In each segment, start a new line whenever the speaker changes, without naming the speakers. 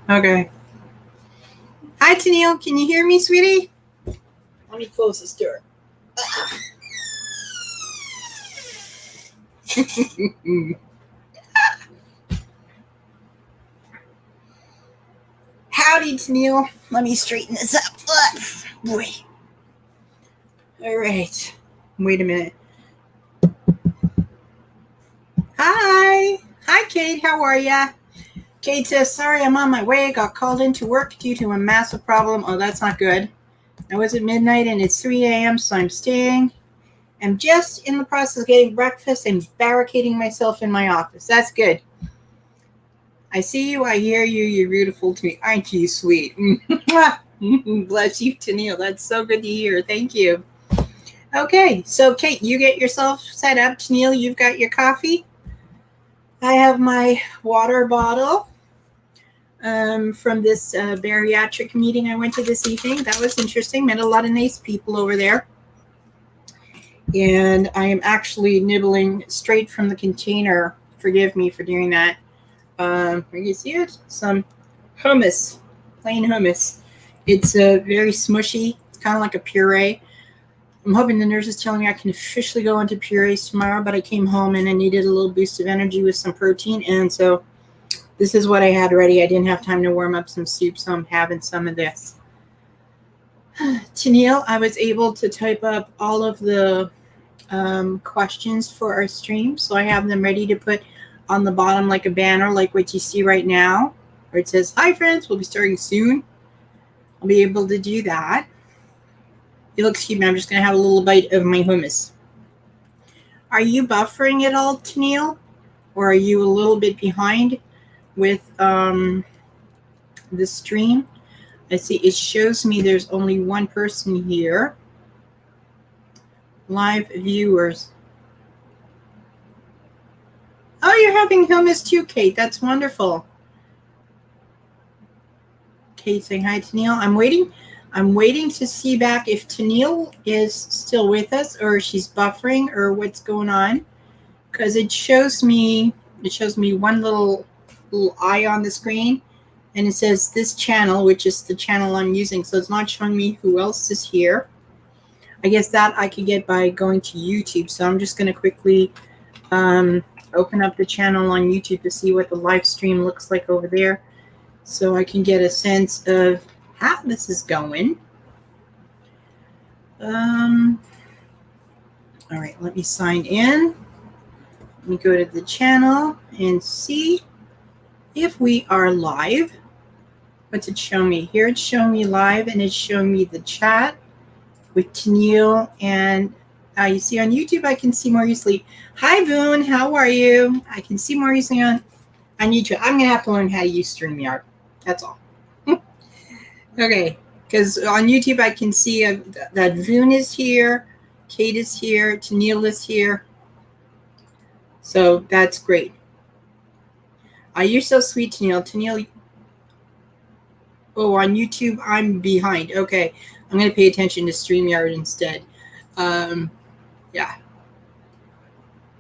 Okay. Hi, Tennille. Can you hear me, sweetie? Let me close this door. Howdy, Tennille. Let me straighten this up. Boy. All right. Wait a minute. Hi. Hi, Kate. How are ya? Kate says, sorry, I'm on my way. Got called into work due to a massive problem. Oh, that's not good. I was at midnight and it's 3 a.m., so I'm staying. I'm just in the process of getting breakfast and barricading myself in my office. That's good. I see you. I hear you. You're beautiful to me. Aren't you sweet? Bless you, Tennille. That's so good to hear. Thank you. Okay, so Kate, you get yourself set up. Tennille, you've got your coffee. I have my water bottle from this bariatric meeting I went to this evening. That was interesting. Met a lot of nice people over there. And I am actually nibbling straight from the container. Forgive me for doing that. You see it? Some hummus, plain hummus. It's very smushy. It's kind of like a puree. I'm hoping the nurse is telling me I can officially go into purees tomorrow, but I came home and I needed a little boost of energy with some protein, and so this is what I had ready. I didn't have time to warm up some soup, so I'm having some of this. Tennille, I was able to type up all of the questions for our stream, so I have them ready to put on the bottom like a banner, like what you see right now, where it says, hi friends, we'll be starting soon. I'll be able to do that. You'll excuse me, I'm just going to have a little bite of my hummus. Are you buffering at all, Tennille? Or are you a little bit behind with the stream? I see it shows me there's only one person here. Live viewers. Oh, you're having hummus too, Kate. That's wonderful. Kate saying hi, Tennille. I'm waiting to see back if Tennille is still with us or she's buffering or what's going on, because it shows me one little eye on the screen, and it says this channel, which is the channel I'm using. So it's not showing me who else is here. I guess that I could get by going to YouTube. So I'm just going to quickly open up the channel on YouTube to see what the live stream looks like over there, so I can get a sense of how this is going. All right, let me sign in. Let me go to the channel and see if we are live. What's it show me? Here it's showing me live, and it's showing me the chat with Tennille. And you see on YouTube, I can see more easily. Hi, Boone. How are you? I can see more easily on YouTube. I'm going to have to learn how to use StreamYard. That's all. Okay, because on YouTube, I can see that Voon is here, Kate is here, Tennille is here. So that's great. You're so sweet, Tennille. Tennille. Oh, on YouTube, I'm behind. Okay, I'm going to pay attention to StreamYard instead. Yeah.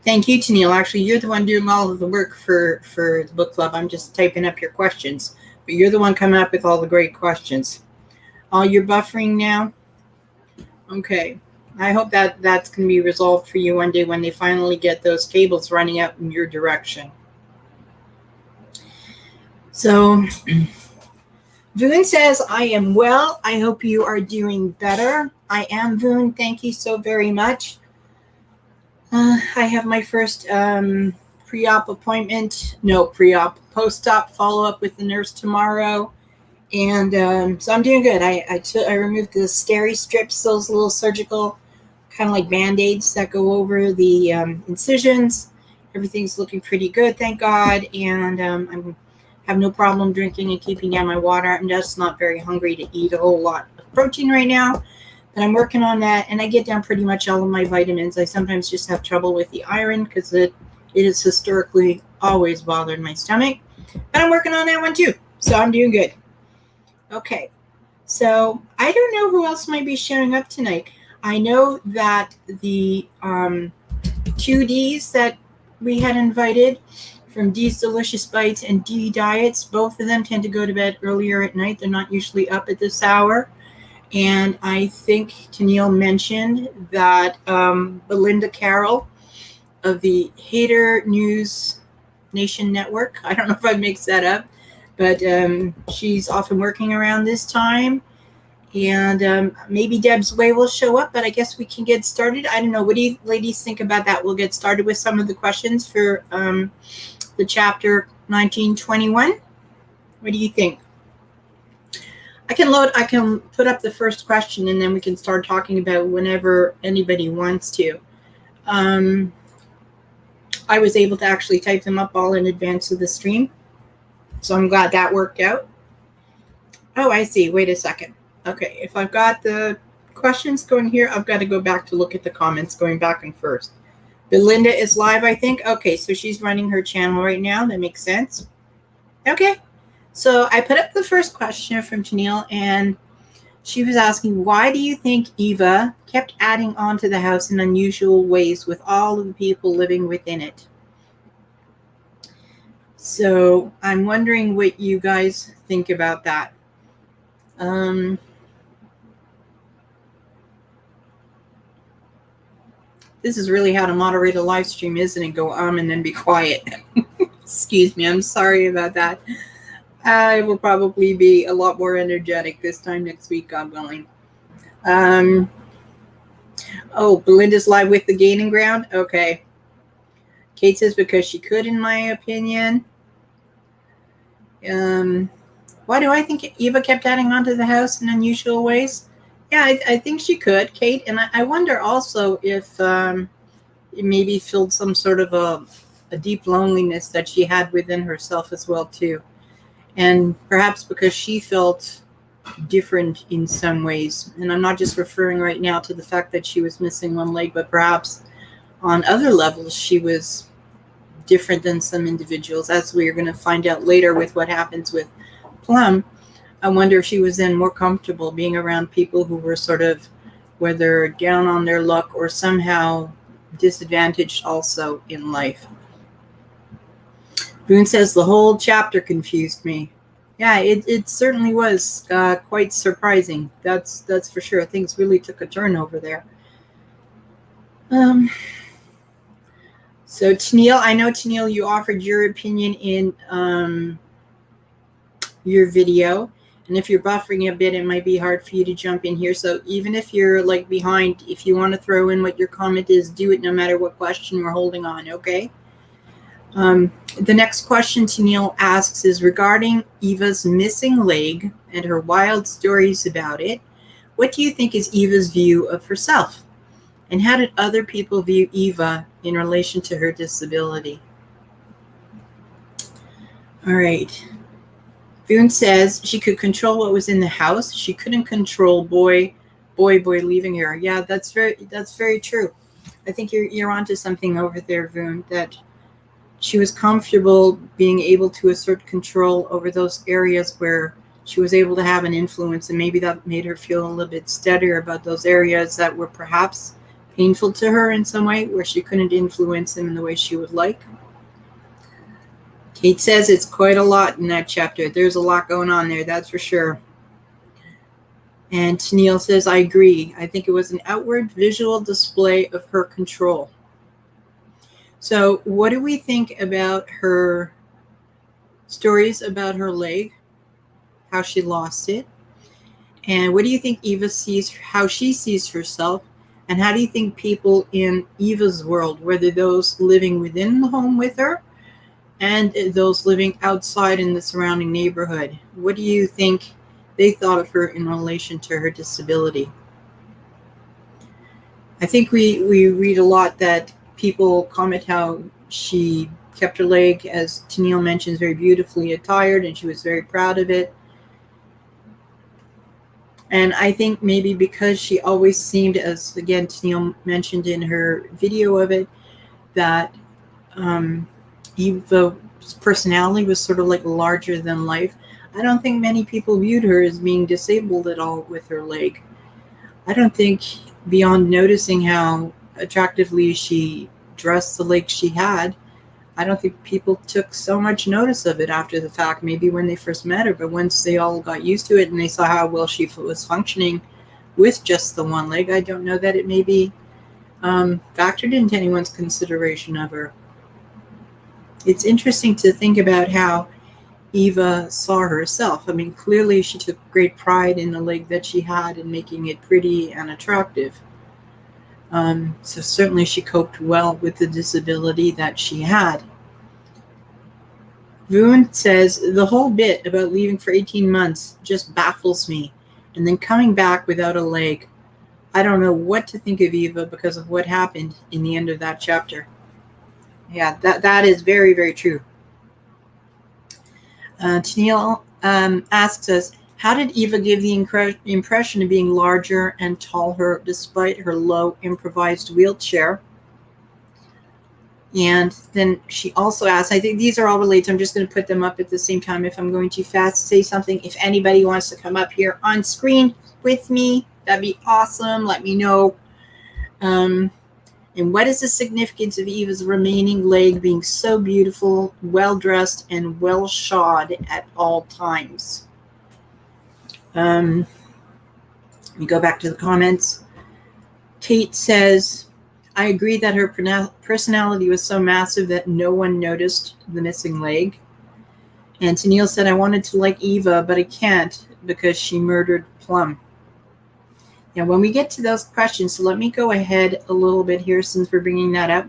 Thank you, Tennille. Actually, you're the one doing all of the work for the book club. I'm just typing up your questions. But you're the one coming up with all the great questions. You're buffering now? Okay. I hope that that's going to be resolved for you one day when they finally get those cables running out in your direction. So, Voon says, I am well. I hope you are doing better. I am, Voon. Thank you so very much. I have my first pre-op appointment. No, pre-op. Post-op follow-up with the nurse tomorrow. And so I'm doing good. I removed the steri strips, those little surgical kind of like Band-Aids that go over the incisions. Everything's looking pretty good, thank God. And I have no problem drinking and keeping down my water. I'm just not very hungry to eat a whole lot of protein right now. But I'm working on that, and I get down pretty much all of my vitamins. I sometimes just have trouble with the iron because it has historically always bothered my stomach. But I'm working on that one too, so I'm doing good. Okay, so I don't know who else might be showing up tonight. I know that the 2Ds that we had invited from D's Delicious Bites and D Diets. Both of them tend to go to bed earlier at night. They're not usually up at this hour. And I think Tennille mentioned that Belinda Carroll of the Hater News Nation Network, I don't know if I mixed that up, but she's often working around this time. And maybe Deb's Way will show up, but I guess we can get started. I don't know. What do you ladies think about that? We'll get started with some of the questions for the chapter 1921. What do you think? I can put up the first question, and then we can start talking about whenever anybody wants to. I was able to actually type them up all in advance of the stream, so I'm glad that worked out. Oh, I see. Wait a second. Okay, if I've got the questions going here, I've got to go back to look at the comments going back and first. Belinda is live, I think. Okay, so she's running her channel right now. That makes sense. Okay, so I put up the first question from Tennille, and she was asking, why do you think Eva kept adding on to the house in unusual ways with all of the people living within it? So I'm wondering what you guys think about that. This is really how to moderate a live stream, isn't it? Go and then be quiet. Excuse me, I'm sorry about that. I will probably be a lot more energetic this time next week, God willing. Oh, Belinda's live with the Gaining Ground? Okay. Kate says because she could, in my opinion. Why do I think Eva kept adding on to the house in unusual ways? Yeah, I think she could, Kate. And I wonder also if it maybe filled some sort of a deep loneliness that she had within herself as well, too. And perhaps because she felt different in some ways. And I'm not just referring right now to the fact that she was missing one leg, but perhaps on other levels she was different than some individuals, as we are going to find out later with what happens with Plum. I wonder if she was then more comfortable being around people who were sort of, whether down on their luck or somehow disadvantaged also in life. Boone says the whole chapter confused me. Yeah, it certainly was quite surprising. That's for sure. Things really took a turn over there. So Tennille, I know Tennille, you offered your opinion in your video. And if you're buffering a bit, it might be hard for you to jump in here. So even if you're like behind, if you want to throw in what your comment is, do it no matter what question we're holding on, okay? The next question Tennille asks is regarding Eva's missing leg and her wild stories about it. What do you think is Eva's view of herself? And how did other people view Eva in relation to her disability? All right. Boone says she could control what was in the house. She couldn't control boy leaving her. Yeah, that's very true. I think you're onto something over there, Boone, that she was comfortable being able to assert control over those areas where she was able to have an influence, and maybe that made her feel a little bit steadier about those areas that were perhaps painful to her in some way, where she couldn't influence them in the way she would like. Kate says it's quite a lot in that chapter. There's a lot going on there, that's for sure. And Tennille says, I agree. I think it was an outward visual display of her control. So what do we think about her stories about her leg, how she lost it? And what do you think Eva sees, how she sees herself? And how do you think people in Eva's world, whether those living within the home with her and those living outside in the surrounding neighborhood, what do you think they thought of her in relation to her disability? I think we read a lot that people comment how she kept her leg, as Tennille mentions, very beautifully attired, and she was very proud of it. And I think maybe because she always seemed, as again Tennille mentioned in her video of it, that Eva's personality was sort of like larger than life. I don't think many people viewed her as being disabled at all with her leg. I don't think, beyond noticing how attractively she dressed the leg she had, I don't think people took so much notice of it after the fact, maybe when they first met her, but once they all got used to it and they saw how well she was functioning with just the one leg, I don't know that it maybe factored into anyone's consideration of her. It's interesting to think about how Eva saw herself. I mean, clearly she took great pride in the leg that she had and making it pretty and attractive. So certainly she coped well with the disability that she had. Voon says, the whole bit about leaving for 18 months just baffles me. And then coming back without a leg. I don't know what to think of Eva because of what happened in the end of that chapter. Yeah, that is very, very true. Tennille asks us, how did Eva give the impression of being larger and taller despite her low improvised wheelchair? And then she also asks, I think these are all related. I'm just going to put them up at the same time. If I'm going too fast, say something. If anybody wants to come up here on screen with me, that'd be awesome. Let me know. And what is the significance of Eva's remaining leg being so beautiful, well-dressed, and well-shod at all times? Let me go back to the comments. Kate says, I agree that her personality was so massive that no one noticed the missing leg. And Tennille said, I wanted to like Eva, but I can't because she murdered Plum. Now, when we get to those questions, so let me go ahead a little bit here since we're bringing that up.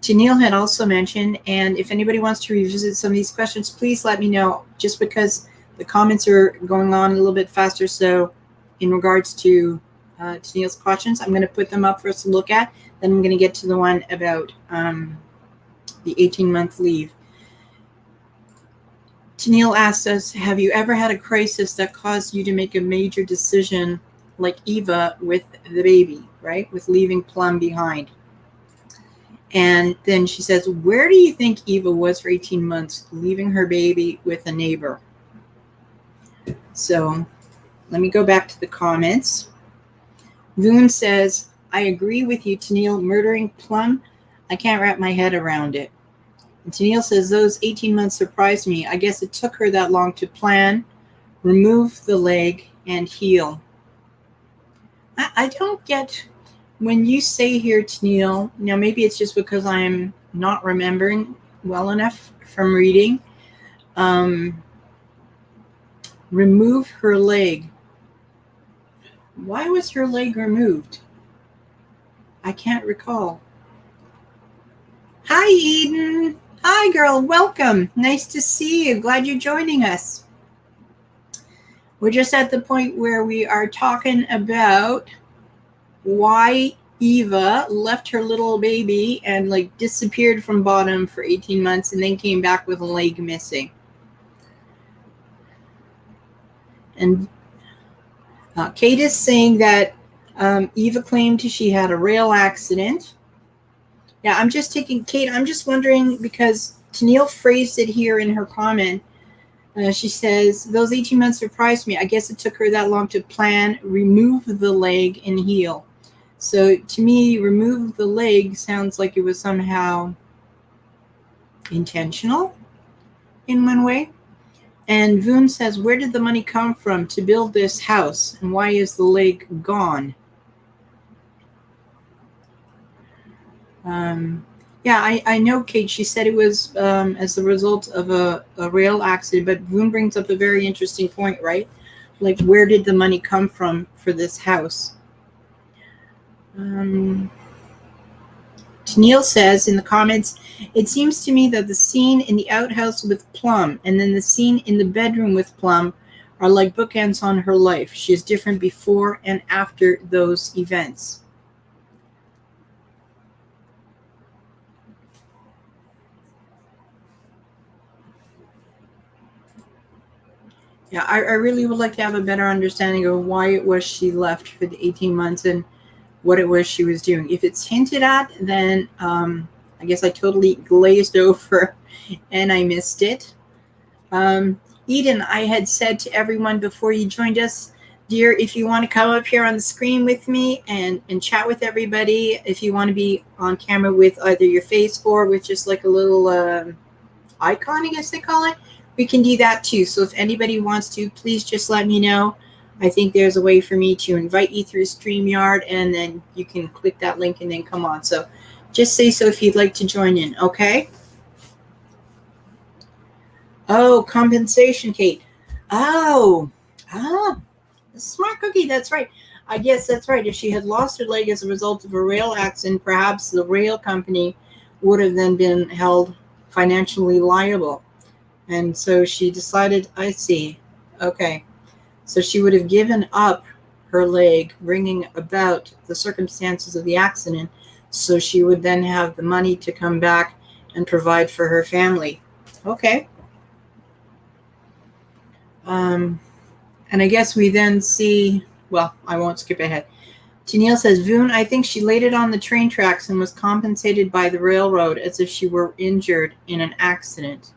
Tennille had also mentioned, and if anybody wants to revisit some of these questions, please let me know, just because the comments are going on a little bit faster. So in regards to Tennille's questions, I'm going to put them up for us to look at. Then I'm going to get to the one about the 18-month leave. Tennille asked us, have you ever had a crisis that caused you to make a major decision like Eva with the baby, right? With leaving Plum behind. And then she says, where do you think Eva was for 18 months, leaving her baby with a neighbor? So let me go back to the comments. Voon says, I agree with you, Tennille. Murdering Plum, I can't wrap my head around it. And Tennille says, those 18 months surprised me. I guess it took her that long to plan, remove the leg, and heal. I don't get, when you say here, Tennille, now maybe it's just because I'm not remembering well enough from reading, remove her leg. Why was her leg removed? I can't recall. Hi, Eden. Hi, girl. Welcome. Nice to see you. Glad you're joining us. We're just at the point where we are talking about why Eva left her little baby and like disappeared from bottom for 18 months and then came back with a leg missing. And Kate is saying that Eva claimed she had a rail accident. Yeah, I'm just taking, Kate, I'm just wondering, because Tennille phrased it here in her comment. She says, those 18 months surprised me. I guess it took her that long to plan, remove the leg, and heal. So to me, remove the leg sounds like it was somehow intentional in one way. And Voon says, where did the money come from to build this house? And why is the leg gone? Yeah, I know, Kate. She said it was as a result of a rail accident. But Voon brings up a very interesting point, right? Like, where did the money come from for this house? Tennille says in the comments, it seems to me that the scene in the outhouse with Plum and then the scene in the bedroom with Plum are like bookends on her life. She is different before and after those events. Yeah, I really would like to have a better understanding of why it was she left for the 18 months and what it was she was doing. If it's hinted at, then I guess I totally glazed over and I missed it. Eden, I had said to everyone before you joined us Dear, if you want to come up here on the screen with me and chat with everybody, if you want to be on camera with either your face or with just like a little icon, I guess they call it, we can do that too. So if anybody wants to, please just let me know. I think there's a way for me to invite you through StreamYard, and then you can click that link and then come on. So just say so if you'd like to join in, okay? Oh, compensation, Kate. Oh, smart cookie, that's right. I guess that's right. If she had lost her leg as a result of a rail accident, perhaps the rail company would have then been held financially liable. And so she decided, I see. Okay. So she would have given up her leg, bringing about the circumstances of the accident, so she would then have the money to come back and provide for her family. Okay. And I guess we then see, well, I won't skip ahead. Tennille says, Voon, I think she laid it on the train tracks and was compensated by the railroad as if she were injured in an accident.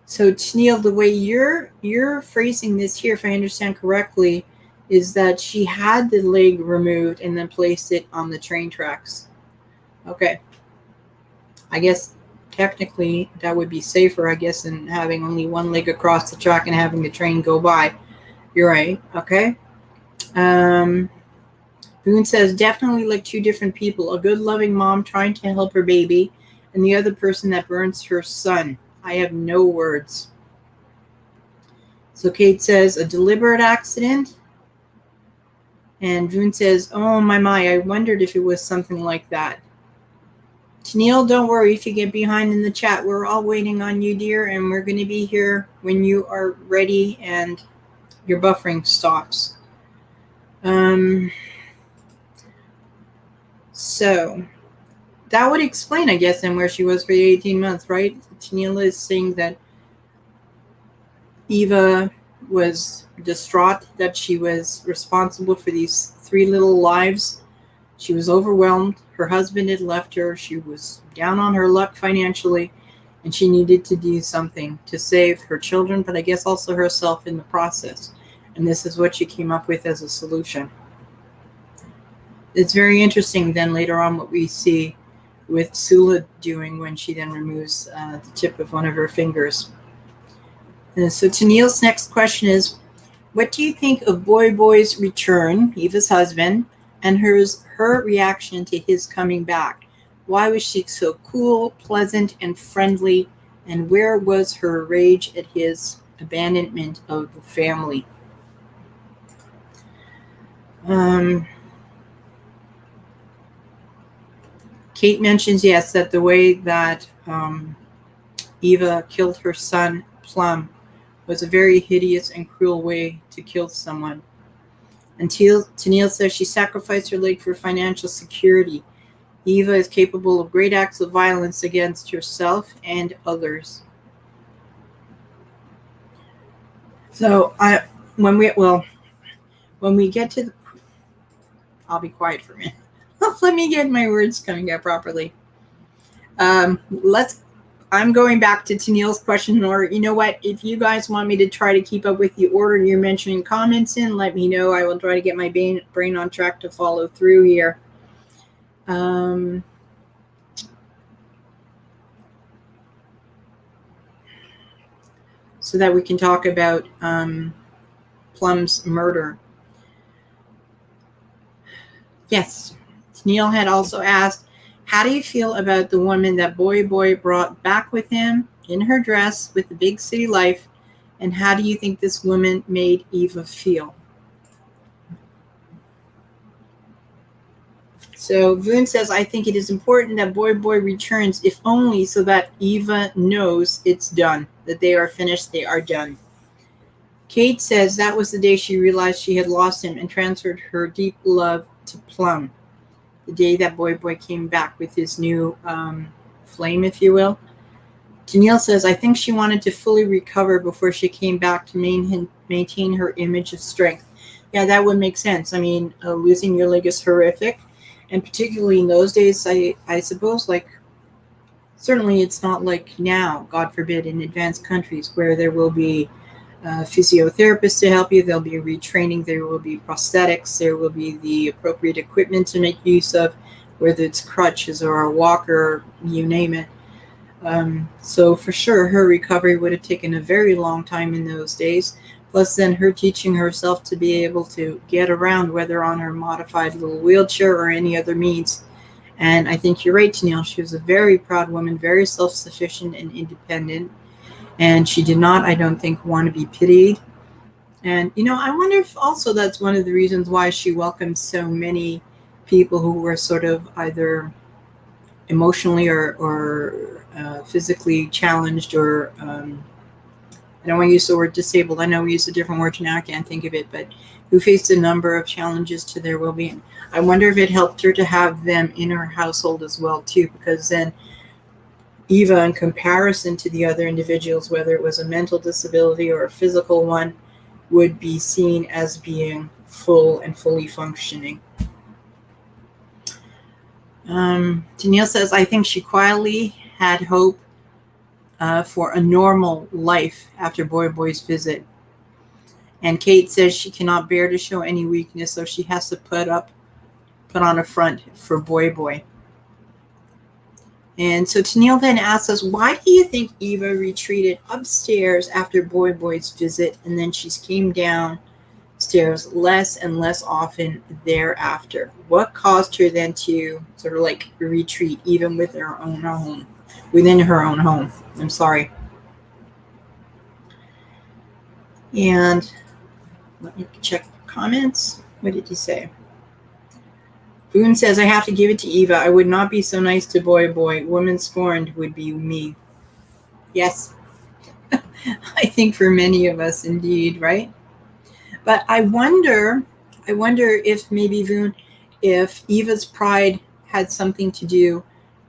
So Tennille, the way you're phrasing this here, if I understand correctly, is that she had the leg removed and then placed it on the train tracks. Okay. I guess technically that would be safer, I guess, than having only one leg across the track and having the train go by. You're right. Okay. Boone says, definitely like two different people. A good loving mom trying to help her baby, and the other person that burns her son. I have no words. So Kate says, a deliberate accident. And Boone says, oh my, I wondered if it was something like that. Tennille, don't worry if you get behind in the chat. We're all waiting on you, dear, and we're going to be here when you are ready and your buffering stops. So that would explain, I guess, then where she was for the 18 months, right? Tennille is saying that Eva was distraught that she was responsible for these 3 little lives. She was overwhelmed. Her husband had left her. She was down on her luck financially, and she needed to do something to save her children, but I guess also herself in the process. And this is what she came up with as a solution. It's very interesting then later on what we see with Sula doing when she then removes the tip of one of her fingers. And so Tennille's next question is, what do you think of Boy's return, Eva's husband, and her reaction to his coming back? Why was she so cool, pleasant, and friendly? And where was her rage at his abandonment of the family? Kate mentions, yes, that the way that Eva killed her son, Plum, was a very hideous and cruel way to kill someone. And Tennille says she sacrificed her leg for financial security. Eva is capable of great acts of violence against herself and others. So when we get to the, I'll be quiet for a minute. Let me get my words coming out properly. I'm going back to Tennille's question in order. You know what? If you guys want me to try to keep up with the order you're mentioning comments in, let me know. I will try to get my brain on track to follow through here. So that we can talk about Plum's murder. Yes. Tennille had also asked, how do you feel about the woman that Boy brought back with him in her dress with the big city life? And how do you think this woman made Eva feel? So Voon says, I think it is important that Boy returns, if only so that Eva knows it's done, that they are finished, they are done. Kate says that was the day she realized she had lost him and transferred her deep love to Plum. The day that Boy came back with his new flame, if you will. Tennille says, I think she wanted to fully recover before she came back to maintain her image of strength. Yeah, that would make sense. I mean, losing your leg is horrific. And particularly in those days, I suppose, like, certainly it's not like now, God forbid, in advanced countries where there will be physiotherapists to help you. There'll be retraining. There will be prosthetics. There will be the appropriate equipment to make use of, whether it's crutches or a walker, you name it. So for sure, her recovery would have taken a very long time in those days. Plus then her teaching herself to be able to get around, whether on her modified little wheelchair or any other means. And I think you're right, Tennille. She was a very proud woman, very self-sufficient and independent. And she did not, I don't think, want to be pitied. And, I wonder if also that's one of the reasons why she welcomed so many people who were sort of either emotionally or physically challenged, or I don't want to use the word disabled. I know we use a different word now. I can't think of it, but who faced a number of challenges to their well-being. I wonder if it helped her to have them in her household as well, too, because then Eva, in comparison to the other individuals, whether it was a mental disability or a physical one, would be seen as being full and fully functioning. Danielle says, I think she quietly had hope for a normal life after Boy's visit. And Kate says she cannot bear to show any weakness, so she has to put on a front for Boy. And so Tennille then asks us, why do you think Eva retreated upstairs after Boy's visit, and then she came downstairs less and less often thereafter? What caused her then to sort of like retreat even with her own home, within her own home? I'm sorry. And let me check the comments. What did he say? Boone says, I have to give it to Eva. I would not be so nice to Boy. Woman scorned would be me. Yes. I think for many of us, indeed, right? But I wonder if maybe, Boone, if Eva's pride had something to do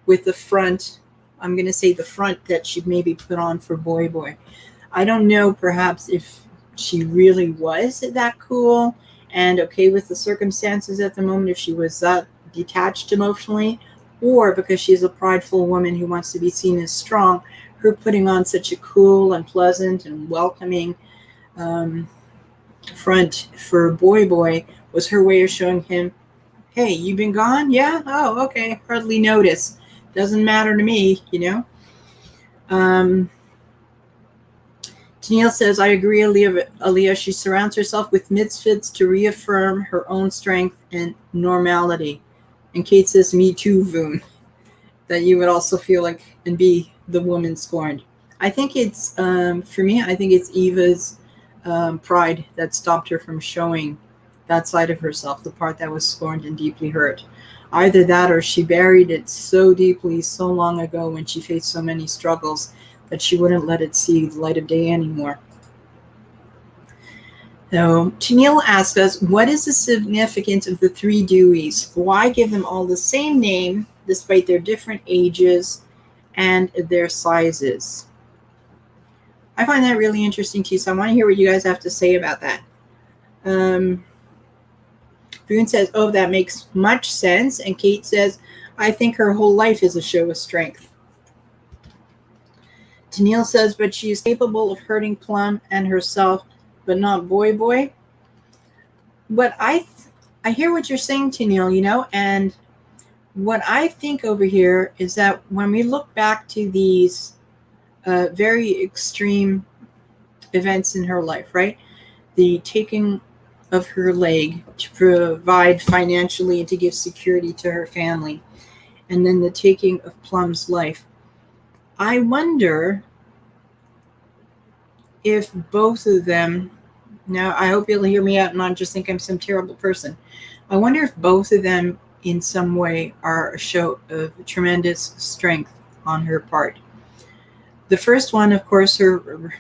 with the front, I'm going to say the front that she maybe put on for Boy. I don't know, perhaps if she really was that cool and okay with the circumstances at the moment, if she was that detached emotionally, or because she's a prideful woman who wants to be seen as strong, her putting on such a cool and pleasant and welcoming front for Boy was her way of showing him, hey, you been gone? Yeah? Oh, okay. Hardly notice. Doesn't matter to me, Tennille says, I agree, Aaliyah. She surrounds herself with misfits to reaffirm her own strength and normality. And Kate says, me too, Voon. That you would also feel like and be the woman scorned. I think it's, for me, I think it's Eva's pride that stopped her from showing that side of herself, the part that was scorned and deeply hurt. Either that or she buried it so deeply so long ago when she faced so many struggles that she wouldn't let it see the light of day anymore. So Tennille asked us, what is the significance of the three Deweys? Why give them all the same name despite their different ages and their sizes? I find that really interesting too, so I want to hear what you guys have to say about that. Boone says, oh, that makes much sense. And Kate says, I think her whole life is a show of strength. Tennille says, but she is capable of hurting Plum and herself, but not Boy. What I hear what you're saying, Tennille, and what I think over here is that when we look back to these very extreme events in her life, right? The taking of her leg to provide financially and to give security to her family, and then the taking of Plum's life. I wonder if both of them, now I hope you'll hear me out and not just think I'm some terrible person. I wonder if both of them in some way are a show of tremendous strength on her part. The first one, of course, her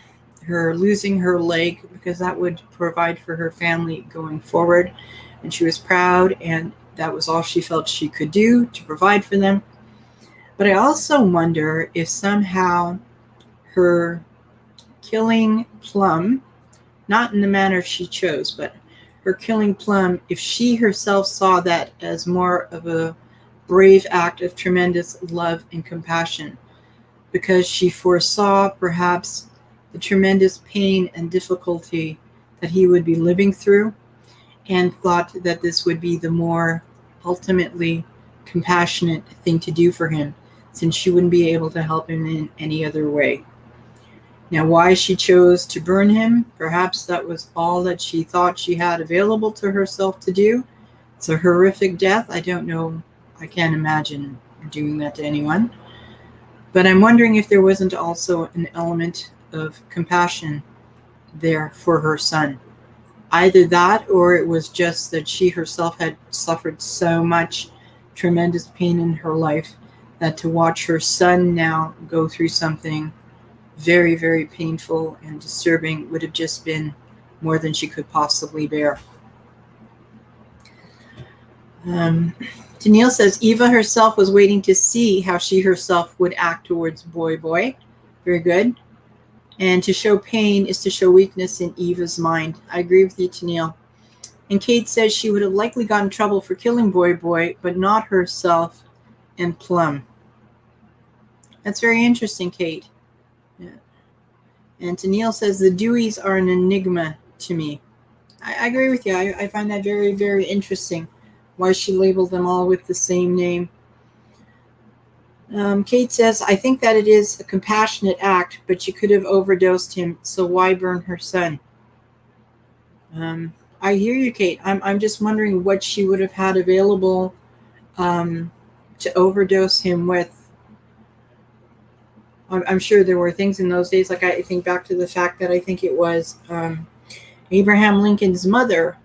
losing her leg, because that would provide for her family going forward. And she was proud, and that was all she felt she could do to provide for them. But I also wonder if somehow her killing Plum, not in the manner she chose, but her killing Plum, if she herself saw that as more of a brave act of tremendous love and compassion, because she foresaw perhaps the tremendous pain and difficulty that he would be living through, and thought that this would be the more ultimately compassionate thing to do for him, since she wouldn't be able to help him in any other way. Now, why she chose to burn him, perhaps that was all that she thought she had available to herself to do. It's a horrific death. I don't know. I can't imagine doing that to anyone. But I'm wondering if there wasn't also an element of compassion there for her son. Either that, or it was just that she herself had suffered so much tremendous pain in her life that to watch her son now go through something very, very painful and disturbing would have just been more than she could possibly bear. Danielle says Eva herself was waiting to see how she herself would act towards Boy. Very good. And to show pain is to show weakness in Eva's mind. I agree with you, Tennille. And Kate says she would have likely gotten in trouble for killing Boy, but not herself and Plum. That's very interesting, Kate. Yeah. And Tennille says the Deweys are an enigma to me. I agree with you. I find that very, very interesting, why she labeled them all with the same name. Kate says, I think that it is a compassionate act, but she could have overdosed him, so why burn her son? I hear you, Kate. I'm just wondering what she would have had available to overdose him with. I'm sure there were things in those days, like I think back to the fact that I think it was Abraham Lincoln's mother,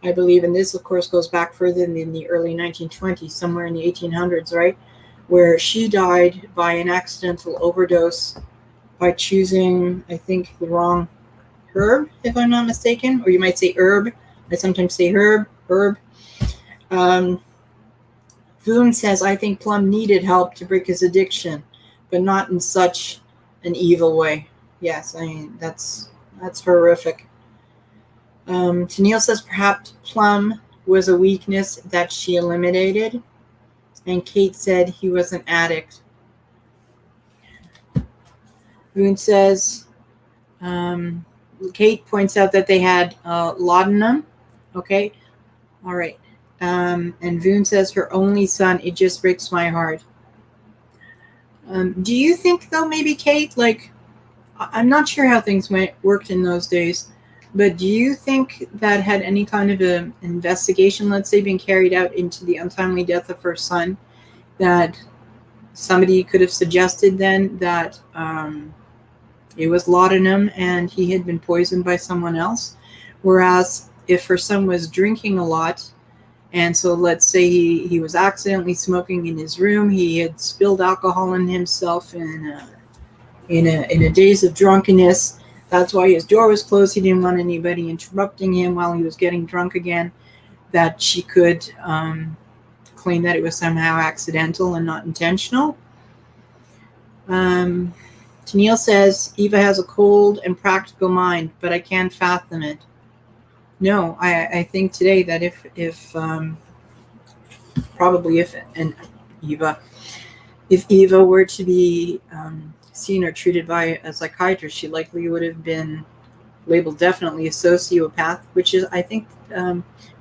I believe, and this, of course, goes back further than the early 1920s, somewhere in the 1800s, right, where she died by an accidental overdose by choosing, I think, the wrong herb, if I'm not mistaken, or you might say herb. I sometimes say herb. Voon says, I think Plum needed help to break his addiction, but not in such an evil way. Yes, I mean, that's horrific. Tennille says perhaps Plum was a weakness that she eliminated. And Kate said he was an addict. Voon says, Kate points out that they had laudanum. Okay, all right. And Voon says her only son, it just breaks my heart. Do you think, though, maybe, Kate, like, I'm not sure how things worked in those days, but do you think that had any kind of an investigation, let's say, been carried out into the untimely death of her son, that somebody could have suggested then that it was laudanum and he had been poisoned by someone else? Whereas if her son was drinking a lot, and so let's say he was accidentally smoking in his room, he had spilled alcohol on himself in a daze of drunkenness. That's why his door was closed. He didn't want anybody interrupting him while he was getting drunk again, that she could claim that it was somehow accidental and not intentional. Tennille says, Eva has a cold and practical mind, but I can't fathom it. No, I think today that if Eva were to be seen or treated by a psychiatrist, she likely would have been labeled definitely a sociopath, which is, I think,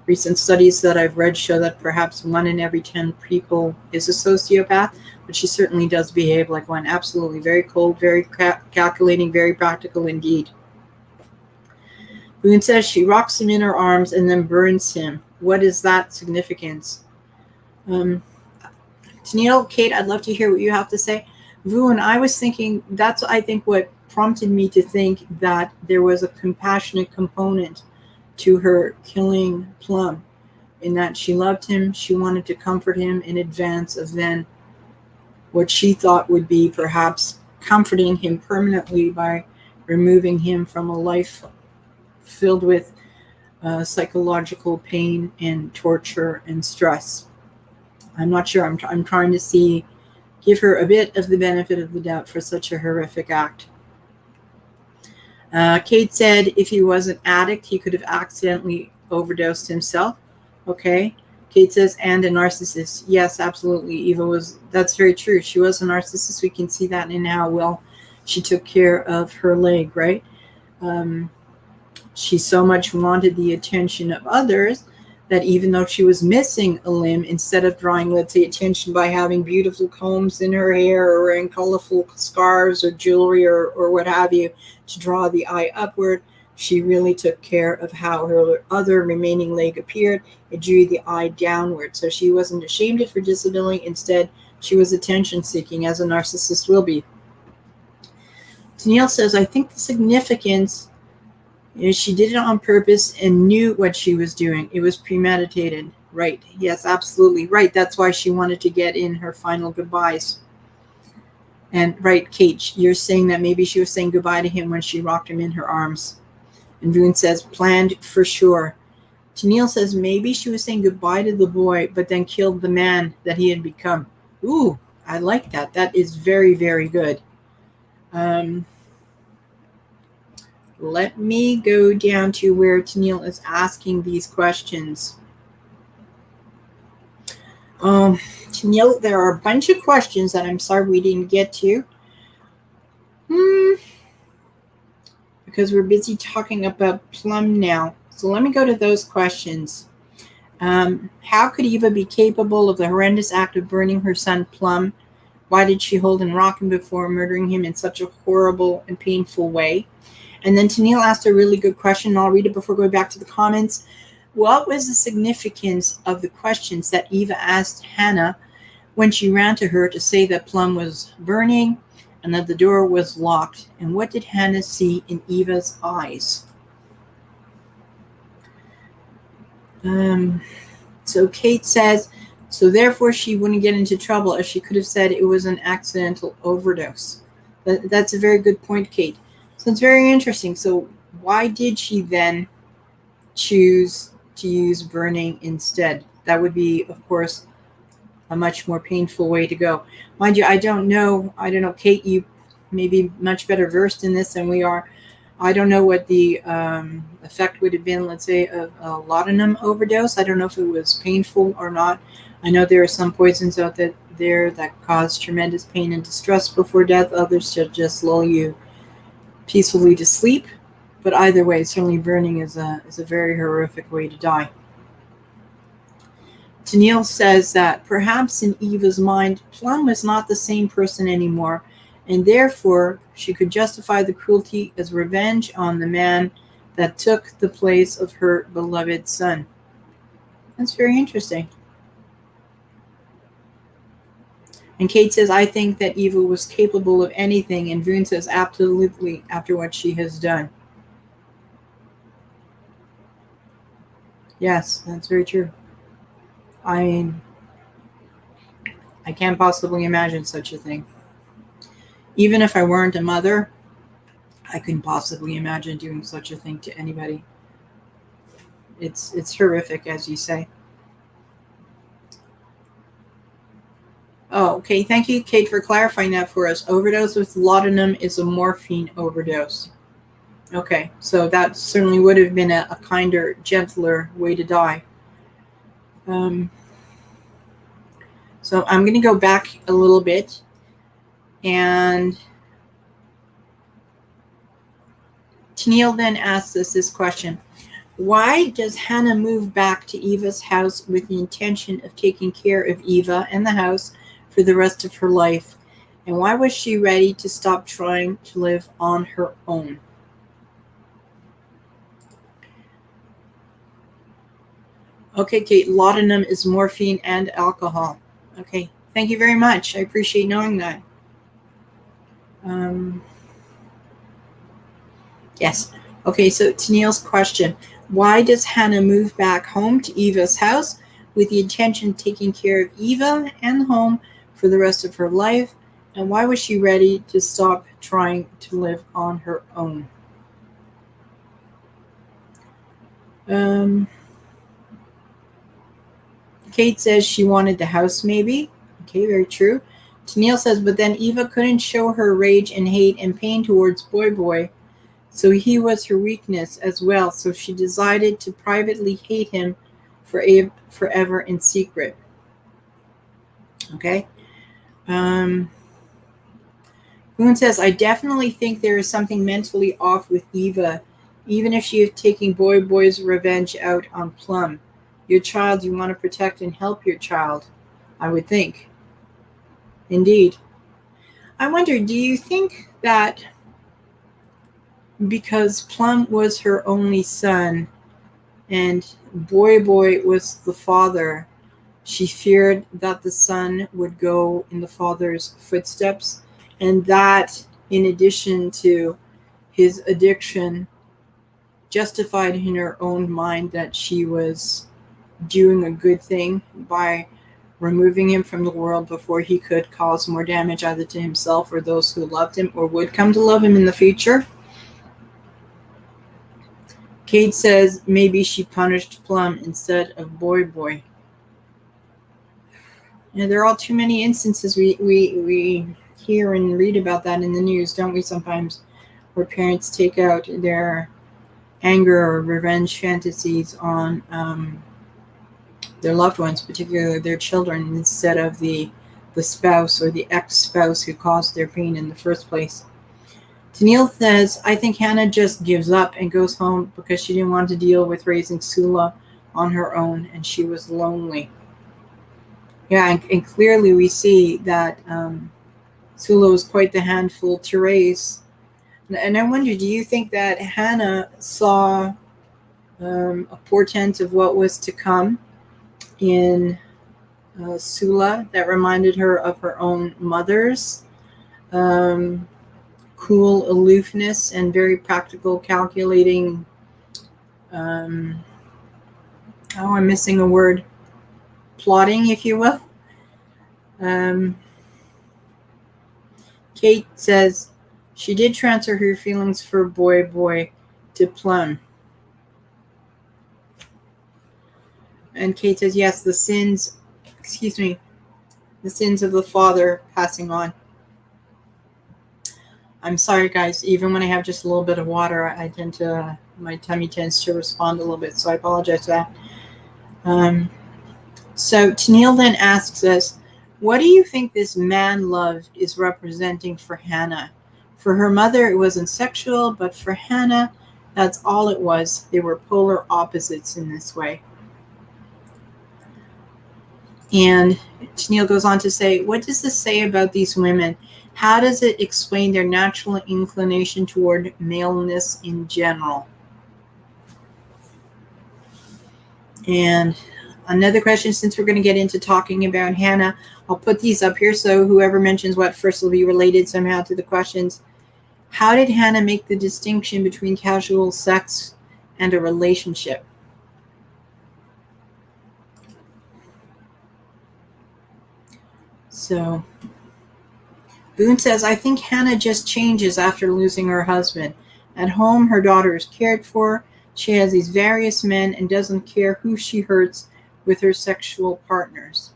recent studies that I've read show that perhaps 1 in every 10 people is a sociopath, but she certainly does behave like one. Absolutely. Very cold, very calculating, very practical indeed. Boone says she rocks him in her arms and then burns him. What is that significance? Tennille, Kate, I'd love to hear what you have to say. Voon, I was thinking, that's, I think, what prompted me to think that there was a compassionate component to her killing Plum, in that she loved him, she wanted to comfort him in advance of then what she thought would be perhaps comforting him permanently by removing him from a life filled with psychological pain and torture and stress. I'm not sure. I'm trying to give her a bit of the benefit of the doubt for such a horrific act. Kate said if he was an addict, he could have accidentally overdosed himself. Okay. Kate says, and a narcissist. Yes, absolutely. Eva was, that's very true. She was a narcissist. We can see that in how well she took care of her leg, right? She so much wanted the attention of others that even though she was missing a limb, instead of drawing, let's say, attention by having beautiful combs in her hair or wearing colorful scarves or jewelry or what have you to draw the eye upward, she really took care of how her other remaining leg appeared. It drew the eye downward. So she wasn't ashamed of her disability. Instead, she was attention seeking, as a narcissist will be. Danielle says, I think the significance is she did it on purpose and knew what she was doing. It was premeditated. Right. Yes, absolutely. Right. That's why she wanted to get in her final goodbyes. And right, Kate, you're saying that maybe she was saying goodbye to him when she rocked him in her arms. And Boone says, planned for sure. Tennille says, maybe she was saying goodbye to the boy, but then killed the man that he had become. Ooh, I like that. That is very, very good. Let me go down to where Tennille is asking these questions. Tennille, there are a bunch of questions that I'm sorry we didn't get to. Because we're busy talking about Plum now. So let me go to those questions. How could Eva be capable of the horrendous act of burning her son Plum? Why did she hold and rock him before murdering him in such a horrible and painful way? And then Tennille asked a really good question, and I'll read it before going back to the comments. What was the significance of the questions that Eva asked Hannah when she ran to her to say that Plum was burning and that the door was locked? And what did Hannah see in Eva's eyes? So Kate says, so therefore she wouldn't get into trouble, as she could have said it was an accidental overdose. That's a very good point, Kate. So it's very interesting. So why did she then choose to use burning instead? That would be, of course, a much more painful way to go. Mind you, I don't know, Kate, you may be much better versed in this than we are. I don't know what the effect would have been, let's say, of a laudanum overdose. I don't know if it was painful or not. I know there are some poisons out there that cause tremendous pain and distress before death. Others to just lull you peacefully to sleep. But either way, certainly burning is a very horrific way to die. Tennille says that perhaps in Eva's mind, Plum was not the same person anymore, and therefore she could justify the cruelty as revenge on the man that took the place of her beloved son. That's very interesting. And Kate says, I think that Eva was capable of anything, and Voon says, absolutely, after what she has done. Yes, that's very true. I mean, I can't possibly imagine such a thing. Even if I weren't a mother, I couldn't possibly imagine doing such a thing to anybody. It's horrific, as you say. Oh, okay. Thank you, Kate, for clarifying that for us. Overdose with laudanum is a morphine overdose. Okay, so that certainly would have been a kinder, gentler way to die. So I'm going to go back a little bit, and Tennille then asks us this question. Why does Hannah move back to Eva's house with the intention of taking care of Eva and the house for the rest of her life? And why was she ready to stop trying to live on her own? Okay, Kate, laudanum is morphine and alcohol. Okay, thank you very much. I appreciate knowing that. Yes. Okay, so Tennille's question. Why does Hannah move back home to Eva's house with the intention of taking care of Eva and the home for the rest of her life? And why was she ready to stop trying to live on her own? Kate says she wanted the house, maybe. Okay, very true. Tennille says, but then Eva couldn't show her rage and hate and pain towards Boy, so he was her weakness as well. So she decided to privately hate him forever in secret. Okay. Boone says, I definitely think there is something mentally off with Eva, even if she is taking Boy's revenge out on Plum. Your child, you want to protect and help your child, I would think. Indeed. I wonder, do you think that because Plum was her only son and Boy was the father, she feared that the son would go in the father's footsteps, and that, in addition to his addiction, justified in her own mind that she was doing a good thing by removing him from the world before he could cause more damage either to himself or those who loved him or would come to love him in the future. Kate says maybe she punished Plum instead of Boy. There are all too many instances we hear and read about that in the news, don't we, sometimes, where parents take out their anger or revenge fantasies on their loved ones, particularly their children, instead of the spouse or the ex-spouse who caused their pain in the first place. Tennille says, I think Hannah just gives up and goes home because she didn't want to deal with raising Sula on her own, and she was lonely. Yeah, and clearly we see that Sula was quite the handful to raise. And I wonder, do you think that Hannah saw a portent of what was to come in Sula that reminded her of her own mother's cool aloofness and very practical, calculating, I'm missing a word, plotting, if you will. Kate says she did transfer her feelings for Boy to Plum. And Kate says, yes, the sins of the father passing on. I'm sorry, guys. Even when I have just a little bit of water, my tummy tends to respond a little bit. So I apologize for that. So Tennille then asks us, what do you think this man love is representing for Hannah? For her mother, it wasn't sexual, but for Hannah, that's all it was. They were polar opposites in this way. And Tennille goes on to say, what does this say about these women? How does it explain their natural inclination toward maleness in general? And another question, since we're going to get into talking about Hannah, I'll put these up here so whoever mentions what first will be related somehow to the questions. How did Hannah make the distinction between casual sex and a relationship? So Boone says, I think Hannah just changes after losing her husband. At home, her daughter is cared for. She has these various men and doesn't care who she hurts with her sexual partners.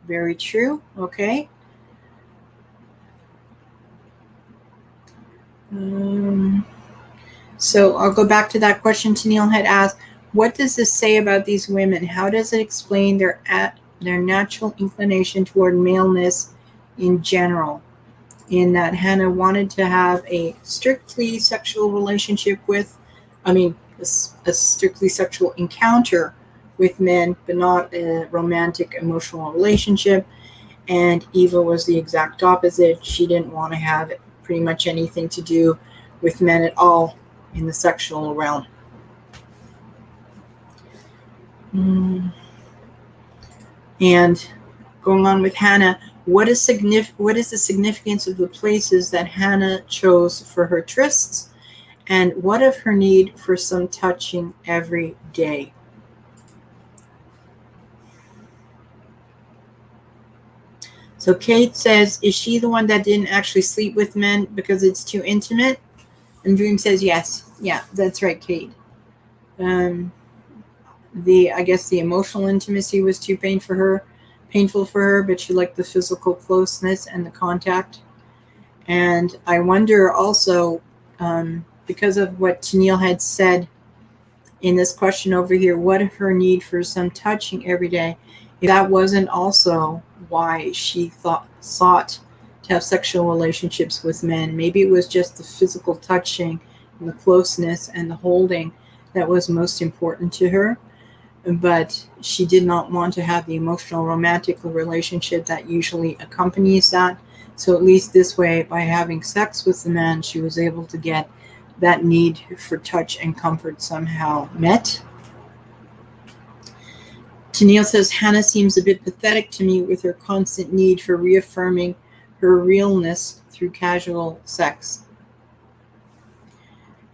Very true. Okay. So I'll go back to that question Tennille had asked. What does this say about these women? How does it explain their natural inclination toward maleness in general? In that Hannah wanted to have a strictly sexual relationship a strictly sexual encounter with men, but not a romantic, emotional relationship. And Eva was the exact opposite. She didn't want to have pretty much anything to do with men at all in the sexual realm. And going on with Hannah, what is the significance of the places that Hannah chose for her trysts? And what of her need for some touching every day? So Kate says, is she the one that didn't actually sleep with men because it's too intimate? And Dream says, yes. Yeah, that's right, Kate. I guess the emotional intimacy was too painful for her, but she liked the physical closeness and the contact. And I wonder also, because of what Tennille had said in this question over here, what if her need for some touching every day, if that wasn't also why she sought to to have sexual relationships with men. Maybe it was just the physical touching and the closeness and the holding that was most important to her. But she did not want to have the emotional romantic relationship that usually accompanies that. So at least this way, by having sex with the man, she was able to get that need for touch and comfort somehow met. Tennille says, Hannah seems a bit pathetic to me with her constant need for reaffirming her realness through casual sex.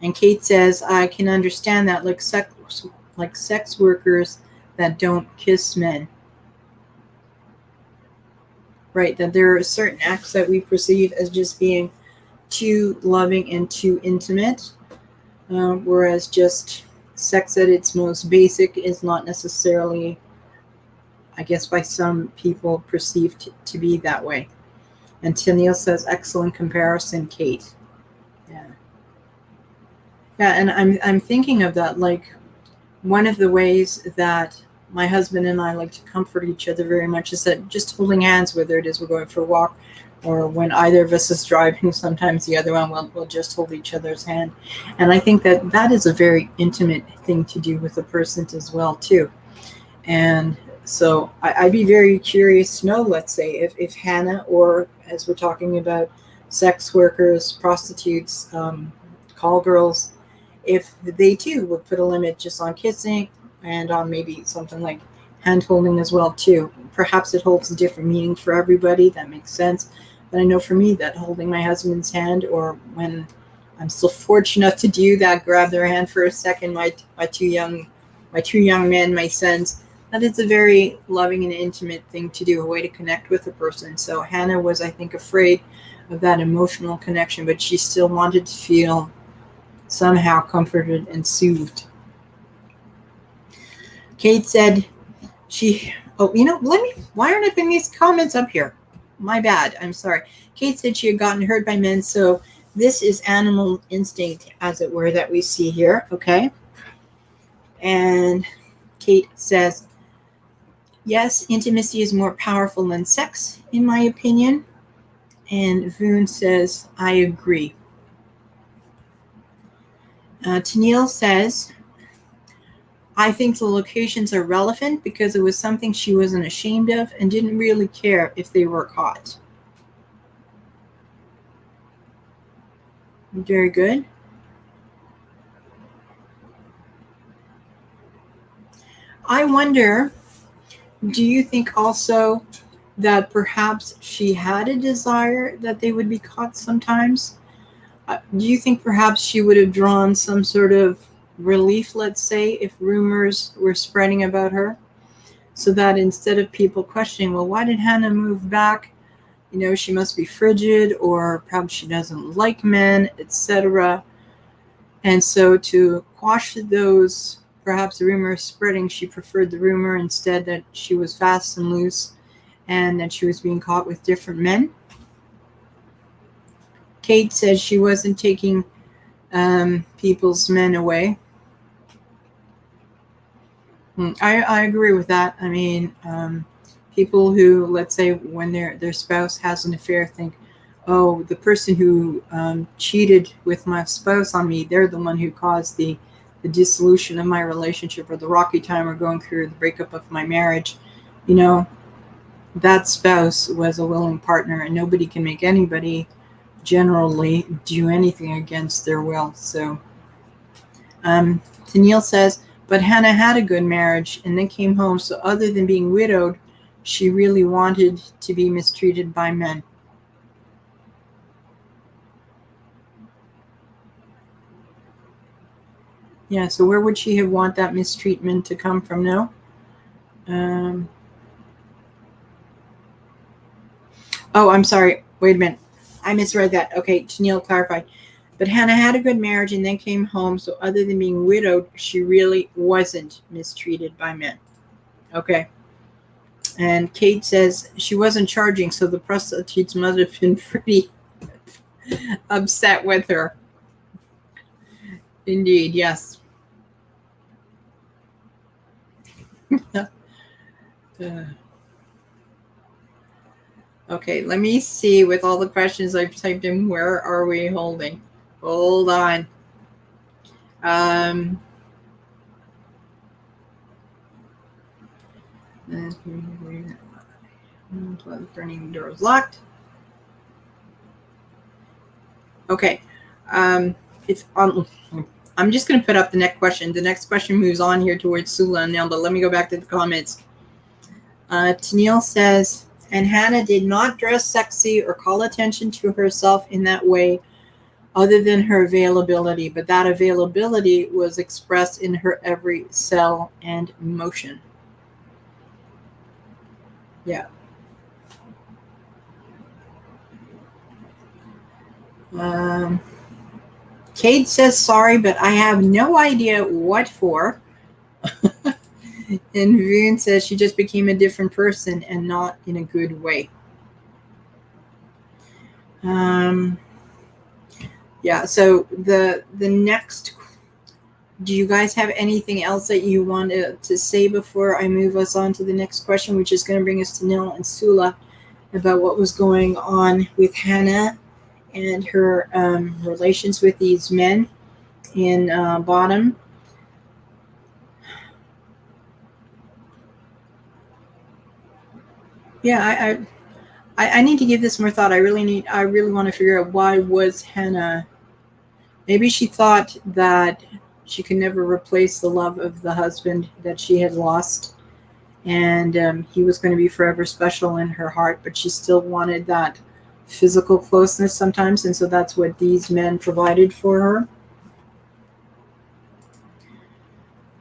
And Kate says, I can understand that, like sex workers that don't kiss men. Right, that there are certain acts that we perceive as just being too loving and too intimate, whereas just sex at its most basic is not necessarily, I guess, by some people perceived to be that way. And Tennille says, excellent comparison, Kate. Yeah. Yeah, and I'm thinking of that, like, one of the ways that my husband and I like to comfort each other very much is that just holding hands, whether it is we're going for a walk or when either of us is driving, sometimes the other one will just hold each other's hand. And I think that that is a very intimate thing to do with a person as well, too. And so I'd be very curious to know, let's say, if Hannah, or as we're talking about sex workers, prostitutes, call girls, if they too would put a limit just on kissing and on maybe something like hand holding as well too. Perhaps it holds a different meaning for everybody. That makes sense. But I know for me that holding my husband's hand, or when I'm so fortunate to do that, grab their hand for a second, my two young men, my sons, that is a very loving and intimate thing to do, a way to connect with a person. So Hannah was, I think, afraid of that emotional connection, but she still wanted to feel somehow comforted and soothed. Kate said why aren't I putting these comments up here? My bad, I'm sorry. Kate said she had gotten hurt by men, so this is animal instinct, as it were, that we see here, okay? And Kate says, yes, intimacy is more powerful than sex, in my opinion. And Voon says, I agree. Tennille says, I think the locations are relevant because it was something she wasn't ashamed of and didn't really care if they were caught. Very good. I wonder, do you think also that perhaps she had a desire that they would be caught sometimes? Do you think perhaps she would have drawn some sort of relief, let's say, if rumors were spreading about her, so that instead of people questioning, well, why did Hannah move back? She must be frigid, or perhaps she doesn't like men, etc. And so to quash those perhaps rumors spreading, she preferred the rumor instead that she was fast and loose and that she was being caught with different men. Kate says she wasn't taking people's men away. I agree with that. I mean, people who, let's say, when their spouse has an affair, think, oh, the person who cheated with my spouse on me, they're the one who caused the dissolution of my relationship, or the rocky time, or going through the breakup of my marriage. That spouse was a willing partner, and nobody can make anybody generally do anything against their will. So Tennille says, but Hannah had a good marriage and then came home, so other than being widowed, she really wanted to be mistreated by men. Yeah, so where would she have want that mistreatment to come from now? Oh, I'm sorry. Wait a minute. I misread that. Okay, Tennille clarified. But Hannah had a good marriage and then came home, so other than being widowed, she really wasn't mistreated by men. Okay. And Kate says she wasn't charging, so the prostitutes must have been pretty upset with her. Indeed, yes. Okay, let me see with all the questions I've typed in, where are we holding? Hold on. Burning door is locked. Okay. It's I'm just going to put up the next question. The next question moves on here towards Sula and Nelda. Let me go back to the comments. Tennille says, and Hannah did not dress sexy or call attention to herself in that way other than her availability, but that availability was expressed in her every cell and motion. Yeah. Kate says, sorry, but I have no idea what for. And Vivian says she just became a different person and not in a good way. Yeah, so the next, do you guys have anything else that you want to say before I move us on to the next question, which is going to bring us to Nil and Sula about what was going on with Hannah and her relations with these men in Bottom? Yeah, I need to give this more thought. I really want to figure out, why was Hannah, maybe she thought that she could never replace the love of the husband that she had lost, and he was going to be forever special in her heart, but she still wanted that physical closeness sometimes, and so that's what these men provided for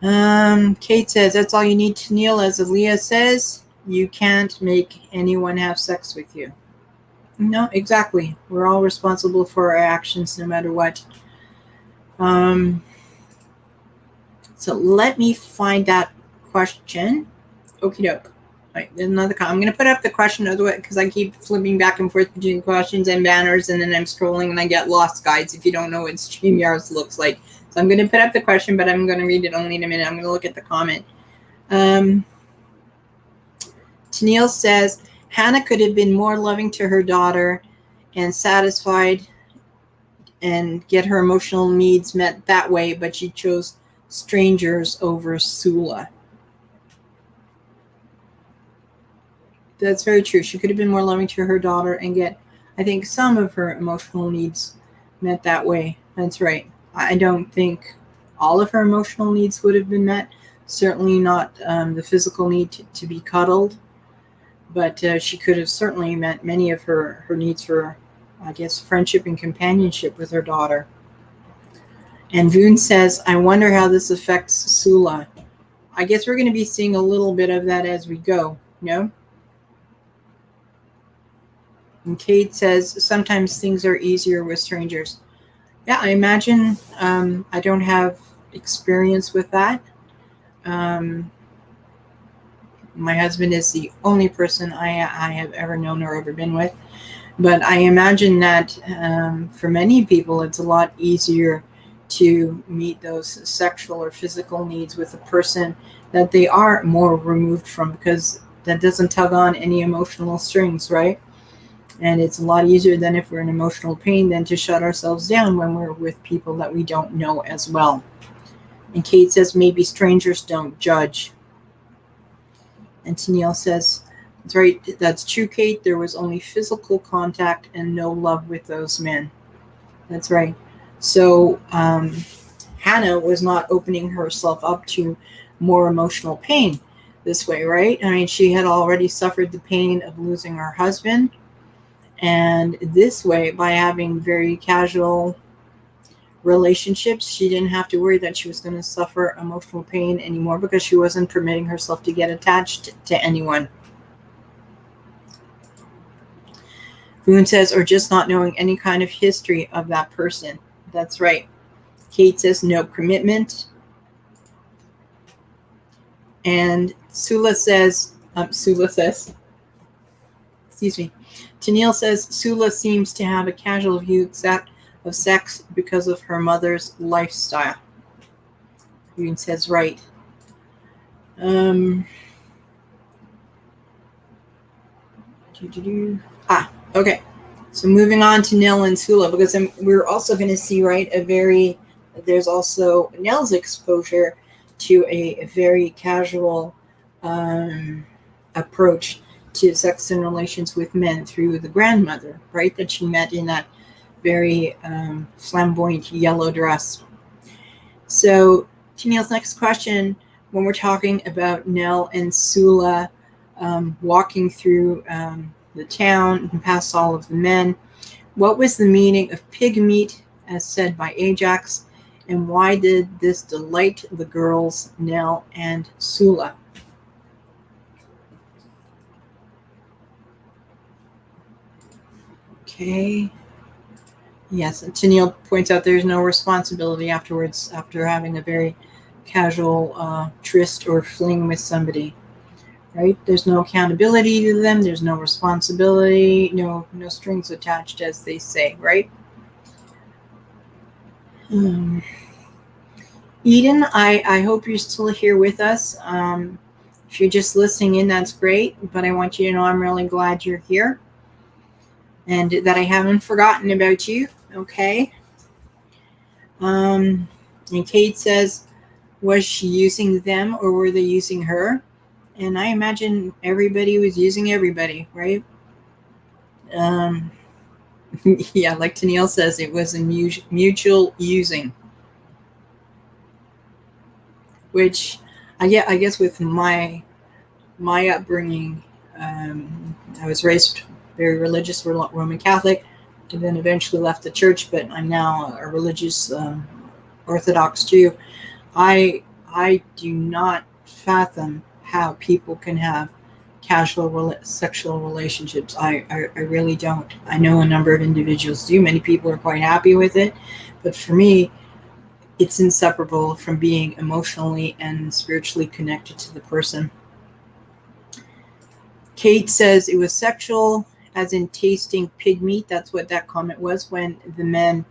her. Kate says, that's all you need to kneel. As Aaliyah says, you can't make anyone have sex with you. No, exactly. We're all responsible for our actions no matter what. So let me find that question. Okie doke. Right, another. I'm going to put up the question because I keep flipping back and forth between questions and banners, and then I'm scrolling and I get lost, guys, if you don't know what StreamYard looks like. So I'm going to put up the question, but I'm going to read it only in a minute. I'm going to look at the comment. Tennille says, Hannah could have been more loving to her daughter and satisfied and get her emotional needs met that way, but she chose strangers over Sula. That's very true. She could have been more loving to her daughter and get, I think, some of her emotional needs met that way. That's right. I don't think all of her emotional needs would have been met. Certainly not the physical need to be cuddled. But she could have certainly met many of her needs for, I guess, friendship and companionship with her daughter. And Voon says, I wonder how this affects Sula. I guess we're going to be seeing a little bit of that as we go, no? And Kate says, sometimes things are easier with strangers. Yeah, I imagine. I don't have experience with that. My husband is the only person I have ever known or ever been with. But I imagine that for many people, it's a lot easier to meet those sexual or physical needs with a person that they are more removed from, because that doesn't tug on any emotional strings, right? And it's a lot easier than if we're in emotional pain than to shut ourselves down when we're with people that we don't know as well. And Kate says, maybe strangers don't judge. And Tennille says, that's right, that's true, Kate. There was only physical contact and no love with those men. That's right. So Hannah was not opening herself up to more emotional pain this way, right? I mean, she had already suffered the pain of losing her husband. And this way, by having very casual relationships, she didn't have to worry that she was going to suffer emotional pain anymore, because she wasn't permitting herself to get attached to anyone. Boone says, or just not knowing any kind of history of that person. That's right. Kate says, no commitment. And Sula says, excuse me, Tennille says, Sula seems to have a casual view of sex because of her mother's lifestyle. Boone says, right. Okay. So moving on to Nell and Sula, because we're also going to see, right, there's also Nell's exposure to a very casual approach to sex and relations with men through the grandmother, right, that she met in that very flamboyant yellow dress. So Tennille's next question, when we're talking about Nell and Sula walking through the town and past all of the men, what was the meaning of pig meat as said by Ajax, and why did this delight the girls Nell and Sula? Okay. Yes, and Tennille points out there's no responsibility afterwards after having a very casual tryst or fling with somebody, right? There's no accountability to them. There's no responsibility, no strings attached, as they say, right? Eden, I hope you're still here with us. If you're just listening in, that's great, but I want you to know I'm really glad you're here and that I haven't forgotten about you, okay? And Kate says, was she using them or were they using her? And I imagine everybody was using everybody, right? Yeah, like Tennille says, it was a mutual using. Which I guess with my upbringing, I was raised very religious, Roman Catholic, and then eventually left the church, but I'm now a religious Orthodox Jew. I do not fathom how people can have casual sexual relationships. I really don't. I know a number of individuals do. Many people are quite happy with it, but for me, it's inseparable from being emotionally and spiritually connected to the person. Kate says it was sexual, as in tasting pig meat. That's what that comment was when the men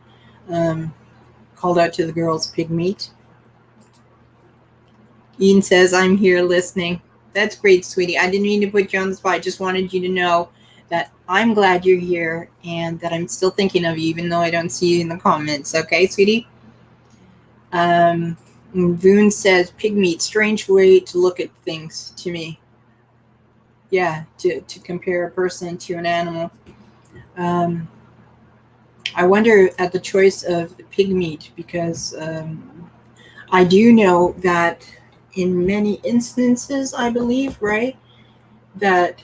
called out to the girls pig meat. Ian says, I'm here listening. That's great, sweetie. I didn't mean to put you on the spot. I just wanted you to know that I'm glad you're here and that I'm still thinking of you, even though I don't see you in the comments. Okay, sweetie? Voon says, pig meat, strange way to look at things to me. Yeah, to compare a person to an animal. I wonder at the choice of pig meat because I do know that in many instances, I believe, right, that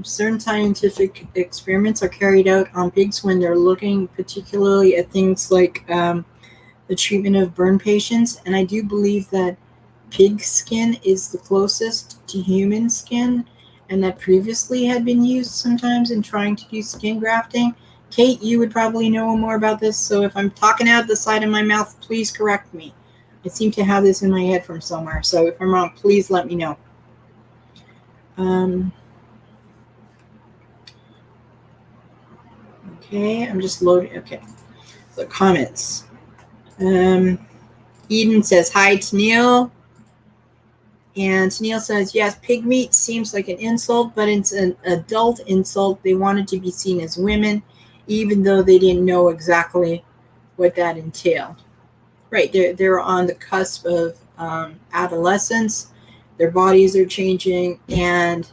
certain scientific experiments are carried out on pigs when they're looking particularly at things like the treatment of burn patients. And I do believe that pig skin is the closest to human skin and that previously had been used sometimes in trying to do skin grafting. Kate, you would probably know more about this, so if I'm talking out the side of my mouth, please correct me. I seem to have this in my head from somewhere, so if I'm wrong, please let me know. Okay, I'm just loading. Okay, so comments. Eden says, hi, Tennille. And Tennille says, yes, pig meat seems like an insult, but it's an adult insult. They wanted to be seen as women, even though they didn't know exactly what that entailed. Right, they're on the cusp of adolescence. Their bodies are changing, and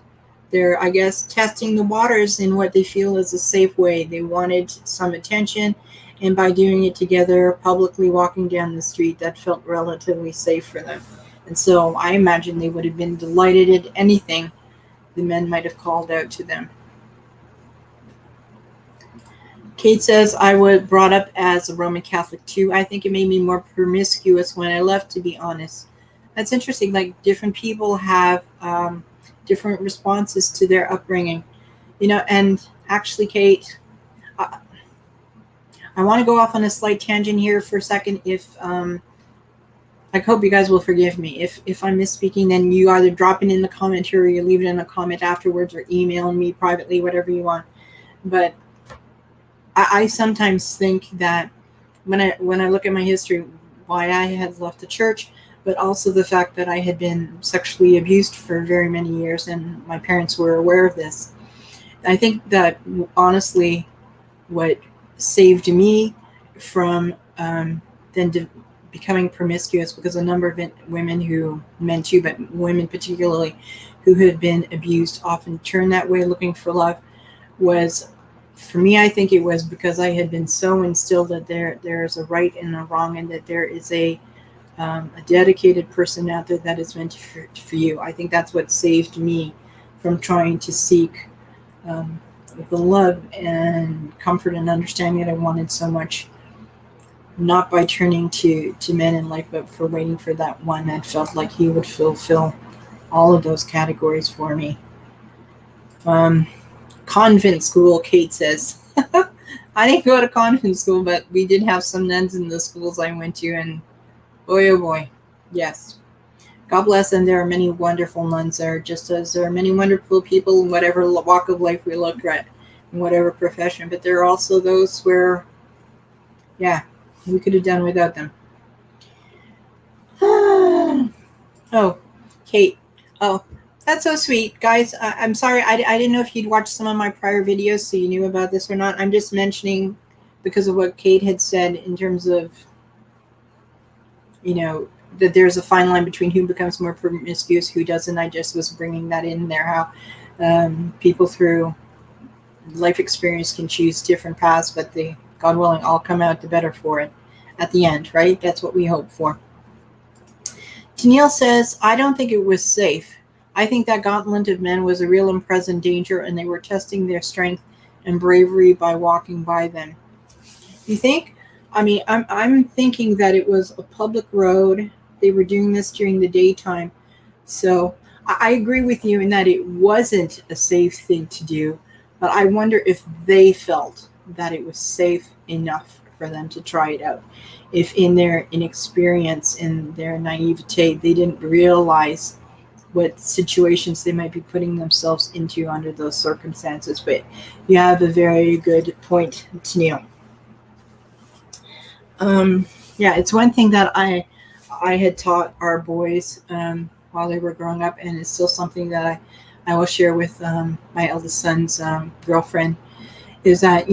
they're, I guess, testing the waters in what they feel is a safe way. They wanted some attention, and by doing it together, publicly walking down the street, that felt relatively safe for them. And so I imagine they would have been delighted at anything the men might have called out to them. Kate says, I was brought up as a Roman Catholic too. I think it made me more promiscuous when I left, to be honest. That's interesting. Like, different people have different responses to their upbringing. You know, and actually, Kate, I want to go off on a slight tangent here for a second. If I hope you guys will forgive me. If I'm misspeaking, then you either drop it in the comment or you leave it in a comment afterwards or email me privately, whatever you want. But I sometimes think that when I look at my history, why I had left the church, but also the fact that I had been sexually abused for very many years, and my parents were aware of this. I think that honestly, what saved me from then becoming promiscuous, because a number of women who, men too, but women particularly, who had been abused often turn that way looking for love, was, for me, I think it was because I had been so instilled that there's a right and a wrong, and that there is a dedicated person out there that is meant for you. I think that's what saved me from trying to seek um, the love and comfort and understanding that I wanted so much, not by turning to men in life, but for waiting for that one that felt like he would fulfill all of those categories for me. Um, Convent school, Kate says. I didn't go to convent school, but we did have some nuns in the schools I went to, and boy, oh boy, yes. God bless them. There are many wonderful nuns there, just as there are many wonderful people in whatever walk of life we look at, in whatever profession. But there are also those where, yeah, we could have done without them. Oh, Kate. Oh, that's so sweet. Guys, I'm sorry. I didn't know if you'd watched some of my prior videos, so you knew about this or not. I'm just mentioning because of what Kate had said in terms of, that there's a fine line between who becomes more promiscuous, who doesn't. I just was bringing that in there, how people through life experience can choose different paths, but they, God willing, all come out the better for it at the end, right? That's what we hope for. Tennille says, I don't think it was safe. I think that gauntlet of men was a real and present danger, and they were testing their strength and bravery by walking by them. You think? I mean, I'm thinking that it was a public road. They were doing this during the daytime. So I agree with you in that it wasn't a safe thing to do, but I wonder if they felt that it was safe enough for them to try it out. If in their inexperience, in their naivete, they didn't realize what situations they might be putting themselves into under those circumstances. But you have a very good point, Tennille. Yeah, it's one thing that I had taught our boys while they were growing up, and it's still something that I will share with my eldest son's girlfriend, is that,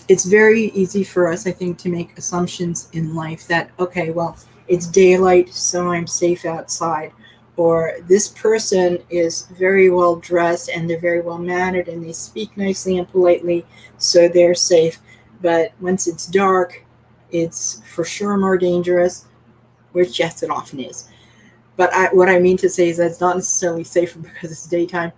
it's very easy for us, I think, to make assumptions in life that, okay, well, it's daylight, so I'm safe outside. Or this person is very well dressed and they're very well mannered and they speak nicely and politely, so they're safe. But once it's dark, it's for sure more dangerous, which, yes, it often is. But what I mean to say is that it's not necessarily safer because it's daytime.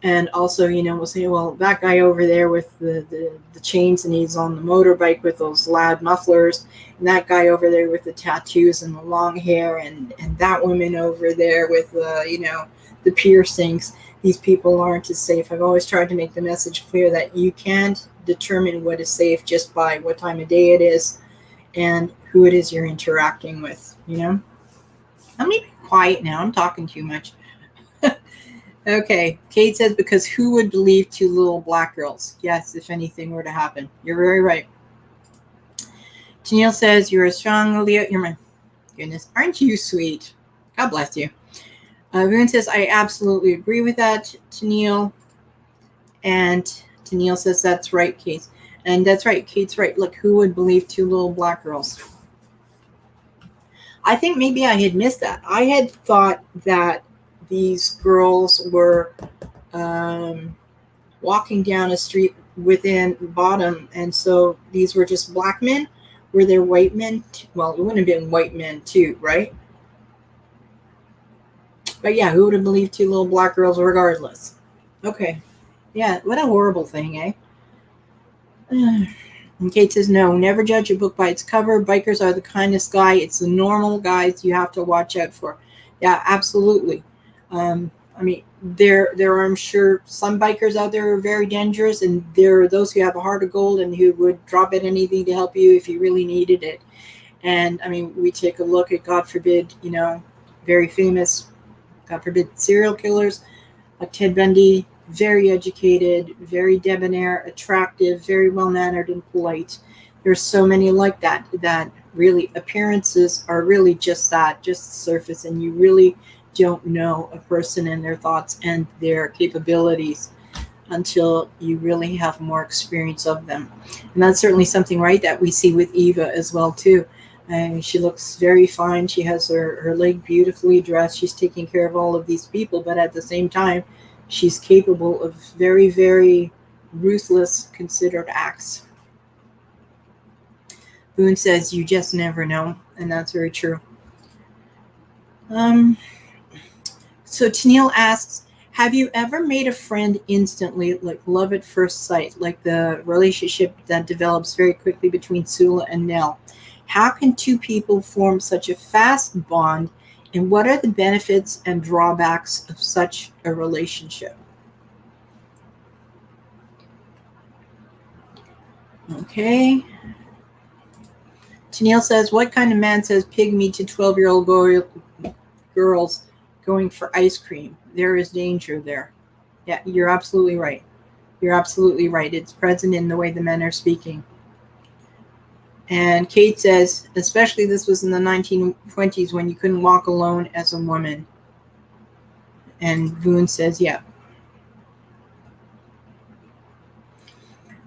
And also, we'll say, well, that guy over there with the chains and he's on the motorbike with those loud mufflers, and that guy over there with the tattoos and the long hair, and that woman over there with the piercings, these people aren't as safe. I've always tried to make the message clear that you can't determine what is safe just by what time of day it is and who it is you're interacting with, I'm going to be quiet now. I'm talking too much. Okay, Kate says, because who would believe two little black girls? Yes, if anything were to happen. You're very right. Tennille says, you're a strong Leo. You're my goodness. Aren't you sweet? God bless you. Ruin says, I absolutely agree with that, Tennille. And Tennille says, that's right, Kate. And that's right, Kate's right. Look, who would believe two little black girls? I think maybe I had missed that. I had thought that these girls were walking down a street within Bottom, and so these were just black men. Were there white men? Well, it wouldn't have been white men too, right? But yeah, who would have believed two little black girls regardless? Okay. Yeah, what a horrible thing, eh? And Kate says, no, never judge a book by its cover. Bikers are the kindest guy. It's the normal guys you have to watch out for. Yeah, absolutely. I mean, there are, I'm sure, some bikers out there are very dangerous, and there are those who have a heart of gold and who would drop at anything to help you if you really needed it. And I mean, we take a look at, God forbid, very famous, God forbid, serial killers like Ted Bundy, very educated, very debonair, attractive, very well-mannered and polite. There's so many like that really appearances are really just that, just the surface, and you really don't know a person and their thoughts and their capabilities. until you really have more experience of them. And that's certainly something, right, that we see with Eva as well too. And she looks very fine. She has her leg beautifully dressed. She's taking care of all of these people, but at the same time, she's capable of very, very ruthless, considered acts. Boone says, "You just never know," and that's very true. So Tennille asks, have you ever made a friend instantly, like love at first sight, like the relationship that develops very quickly between Sula and Nell? How can two people form such a fast bond, and what are the benefits and drawbacks of such a relationship? Okay. Tennille says, what kind of man says pygmy to 12-year-old girls going for ice cream? There is danger there. Yeah, you're absolutely right. You're absolutely right. It's present in the way the men are speaking. And Kate says, especially this was in the 1920s when you couldn't walk alone as a woman. And Boone says, yeah.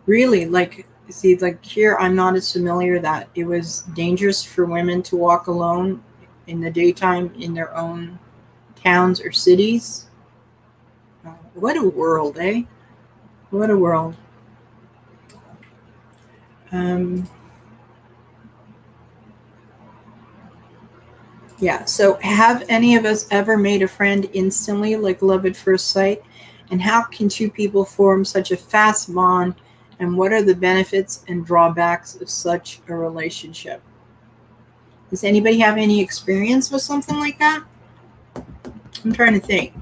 Really, like, see, like here, I'm not as familiar that it was dangerous for women to walk alone in the daytime in their own towns or cities. What a world, eh? What a world. Yeah, so have any of us ever made a friend instantly, like love at first sight? And how can two people form such a fast bond? And what are the benefits and drawbacks of such a relationship? Does anybody have any experience with something like that? I'm trying to think.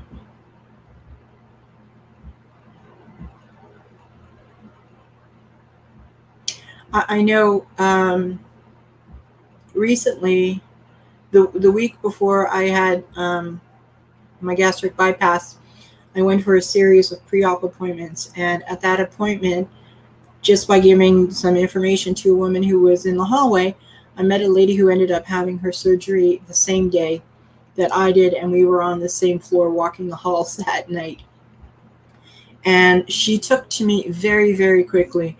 I know recently, the week before I had my gastric bypass, I went for a series of pre-op appointments. And at that appointment, just by giving some information to a woman who was in the hallway, I met a lady who ended up having her surgery the same day that I did, and we were on the same floor walking the halls that night. And she took to me very, very quickly.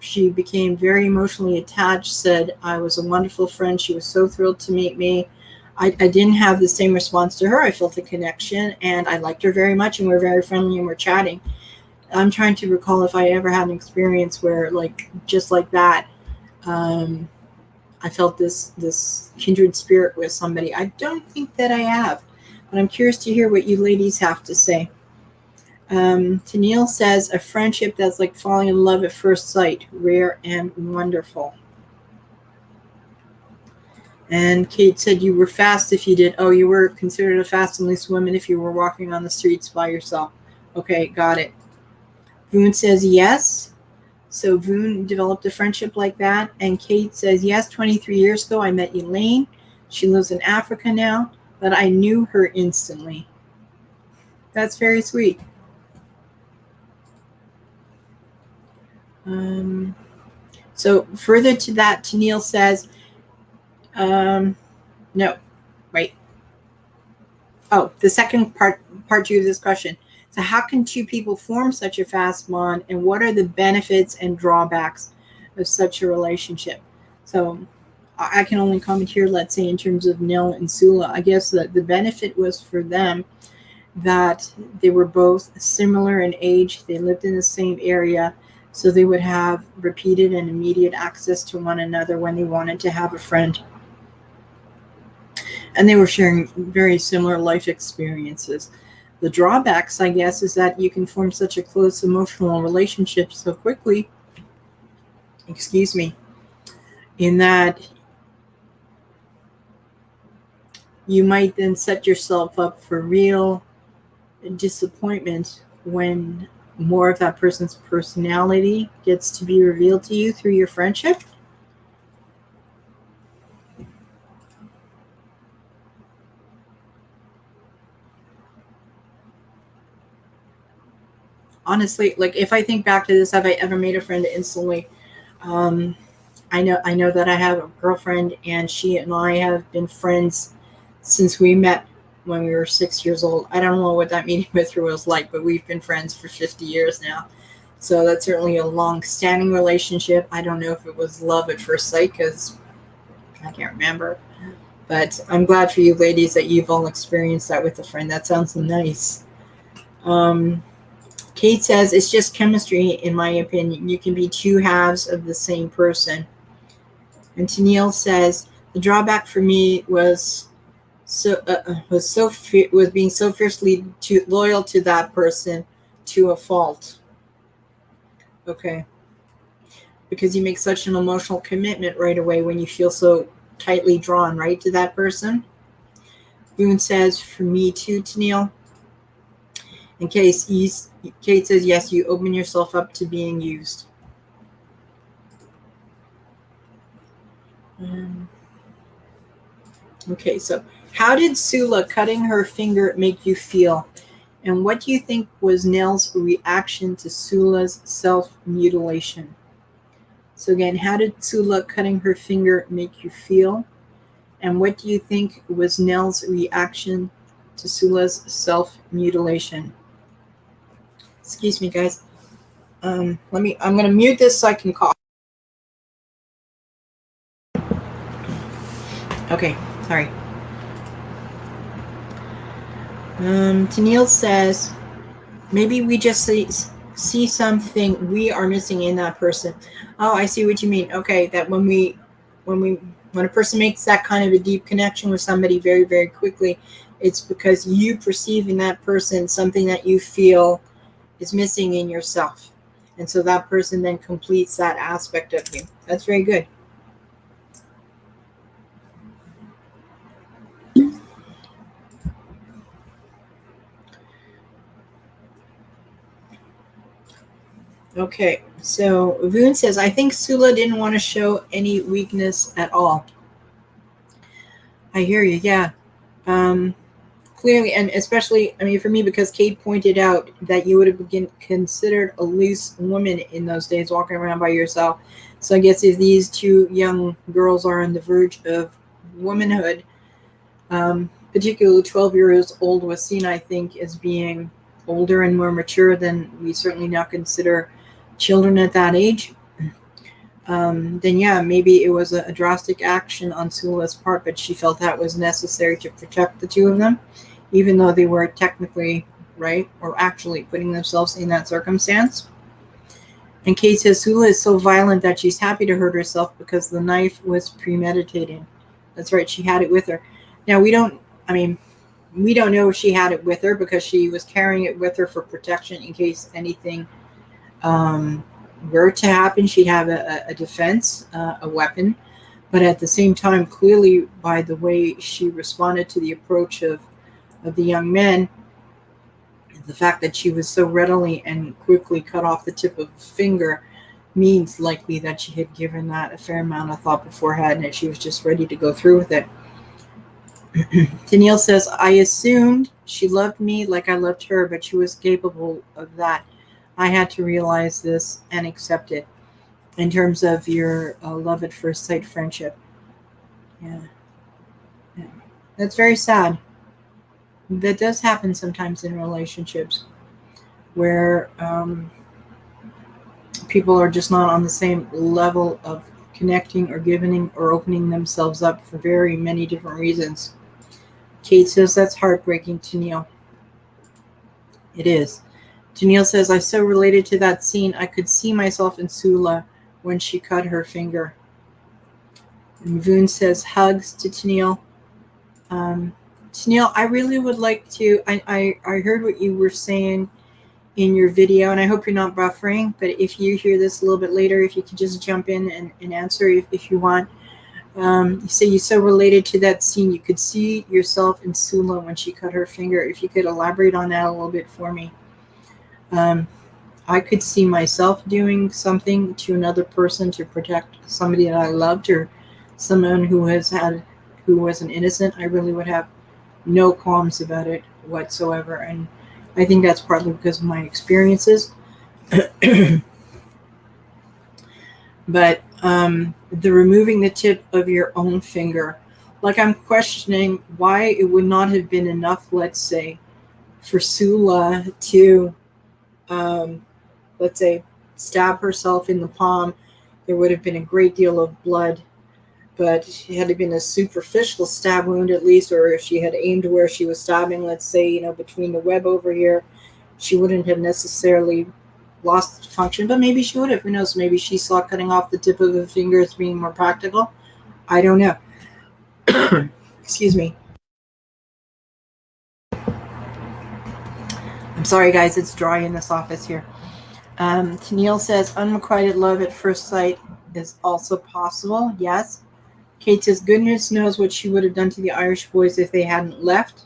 She became very emotionally attached, said I was a wonderful friend. She was so thrilled to meet me. I didn't have the same response to her. I felt a connection, and I liked her very much, and we're very friendly, and we're chatting. I'm trying to recall if I ever had an experience where, like, just like that, I felt this kindred spirit with somebody. I don't think that I have, but I'm curious to hear what you ladies have to say. Tennille says, a friendship that's like falling in love at first sight, rare and wonderful. And Kate said you were fast if you did. Oh, you were considered a fast and loose woman if you were walking on the streets by yourself. Okay, got it. Voon says yes. So Voon developed a friendship like that. And Kate says, yes, 23 years ago I met Elaine. She lives in Africa now, but I knew her instantly. That's very sweet. So further to that, Tennille says, no, wait. Oh, the second part two of this question. So how can two people form such a fast bond, and what are the benefits and drawbacks of such a relationship? So I can only comment here, let's say, in terms of Nell and Sula. I guess that the benefit was for them that they were both similar in age. They lived in the same area, so they would have repeated and immediate access to one another when they wanted to have a friend. And they were sharing very similar life experiences. The drawbacks, I guess, is that you can form such a close emotional relationship so quickly, in that you might then set yourself up for real disappointment when more of that person's personality gets to be revealed to you through your friendship. Honestly, like if I think back to this, have I ever made a friend instantly? I know that I have a girlfriend, and she and I have been friends since we met when we were 6 years old. I don't know what that meeting with her was like, but we've been friends for 50 years now. So that's certainly a long-standing relationship. I don't know if it was love at first sight because I can't remember. But I'm glad for you ladies that you've all experienced that with a friend. That sounds nice. Kate says, it's just chemistry, in my opinion. You can be two halves of the same person. And Tennille says, the drawback for me was being so fiercely loyal to that person to a fault. Okay. Because you make such an emotional commitment right away when you feel so tightly drawn, right, to that person. Boone says, for me too, Tennille. In case Kate says, yes, you open yourself up to being used. Okay, so how did Sula cutting her finger make you feel? And what do you think was Nell's reaction to Sula's self-mutilation? So again, how did Sula cutting her finger make you feel? And what do you think was Nell's reaction to Sula's self-mutilation? Excuse me, guys. I'm going to mute this so I can cough. Okay, sorry. Tennille says, maybe we just see something we are missing in that person. Oh, I see what you mean. Okay, that when a person makes that kind of a deep connection with somebody very, very quickly, it's because you perceive in that person something that you feel is missing in yourself. And so that person then completes that aspect of you. That's very good. Okay, so Voon says, I think Sula didn't want to show any weakness at all. I hear you, yeah. Clearly, and especially, I mean, for me, because Kate pointed out that you would have been considered a loose woman in those days, walking around by yourself. So I guess if these two young girls are on the verge of womanhood, particularly 12 years old was seen, I think, as being older and more mature than we certainly now consider children at that age. Then yeah, maybe it was a drastic action on Sula's part, but she felt that was necessary to protect the two of them, even though they were technically right or actually putting themselves in that circumstance. And Kate says Sula is so violent that she's happy to hurt herself because the knife was premeditated. That's right, she had it with her. Now we don't know if she had it with her because she was carrying it with her for protection in case anything were to happen. She'd have a defense, a weapon. But at the same time, clearly by the way she responded to the approach of the young men, the fact that she was so readily and quickly cut off the tip of a finger means likely that she had given that a fair amount of thought beforehand and that she was just ready to go through with it. Tennille says, I assumed she loved me like I loved her, but she was capable of that. I had to realize this and accept it in terms of your love at first sight friendship. Yeah. That's very sad. That does happen sometimes in relationships where people are just not on the same level of connecting or giving or opening themselves up for very many different reasons. Kate says that's heartbreaking, Tennille. It is. Tennille says, I so related to that scene. I could see myself in Sula when she cut her finger. And Voon says, hugs to Tennille. Tennille, I really would like to, I heard what you were saying in your video, and I hope you're not buffering, but if you hear this a little bit later, if you could just jump in and answer if you want. You say you so related to that scene. You could see yourself in Sula when she cut her finger. If you could elaborate on that a little bit for me. I could see myself doing something to another person to protect somebody that I loved or someone who was an innocent. I really would have no qualms about it whatsoever. And I think that's partly because of my experiences. But the removing the tip of your own finger, Like, I'm questioning why it would not have been enough, let's say, for Sula to, let's say, stab herself in the palm. There would have been a great deal of blood, but had it been a superficial stab wound at least, or if she had aimed where she was stabbing, let's say, between the web over here, she wouldn't have necessarily lost function, but maybe she would have. Who knows? Maybe she saw cutting off the tip of the finger as being more practical. I don't know. Excuse me. I'm sorry, guys. It's dry in this office here. Tennille says, unrequited love at first sight is also possible. Yes. Kate says, goodness knows what she would have done to the Irish boys if they hadn't left.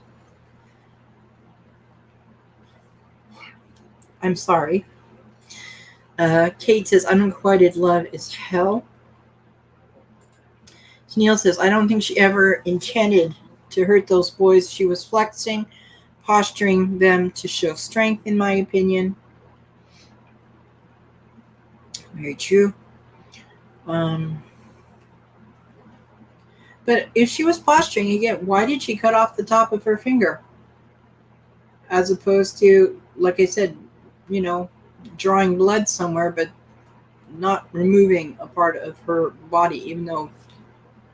I'm sorry. Kate says, unrequited love is hell. Tennille says, I don't think she ever intended to hurt those boys. She was flexing, posturing them to show strength, in my opinion. Very true. But if she was posturing, again, why did she cut off the top of her finger? As opposed to, like I said, drawing blood somewhere, but not removing a part of her body, even though,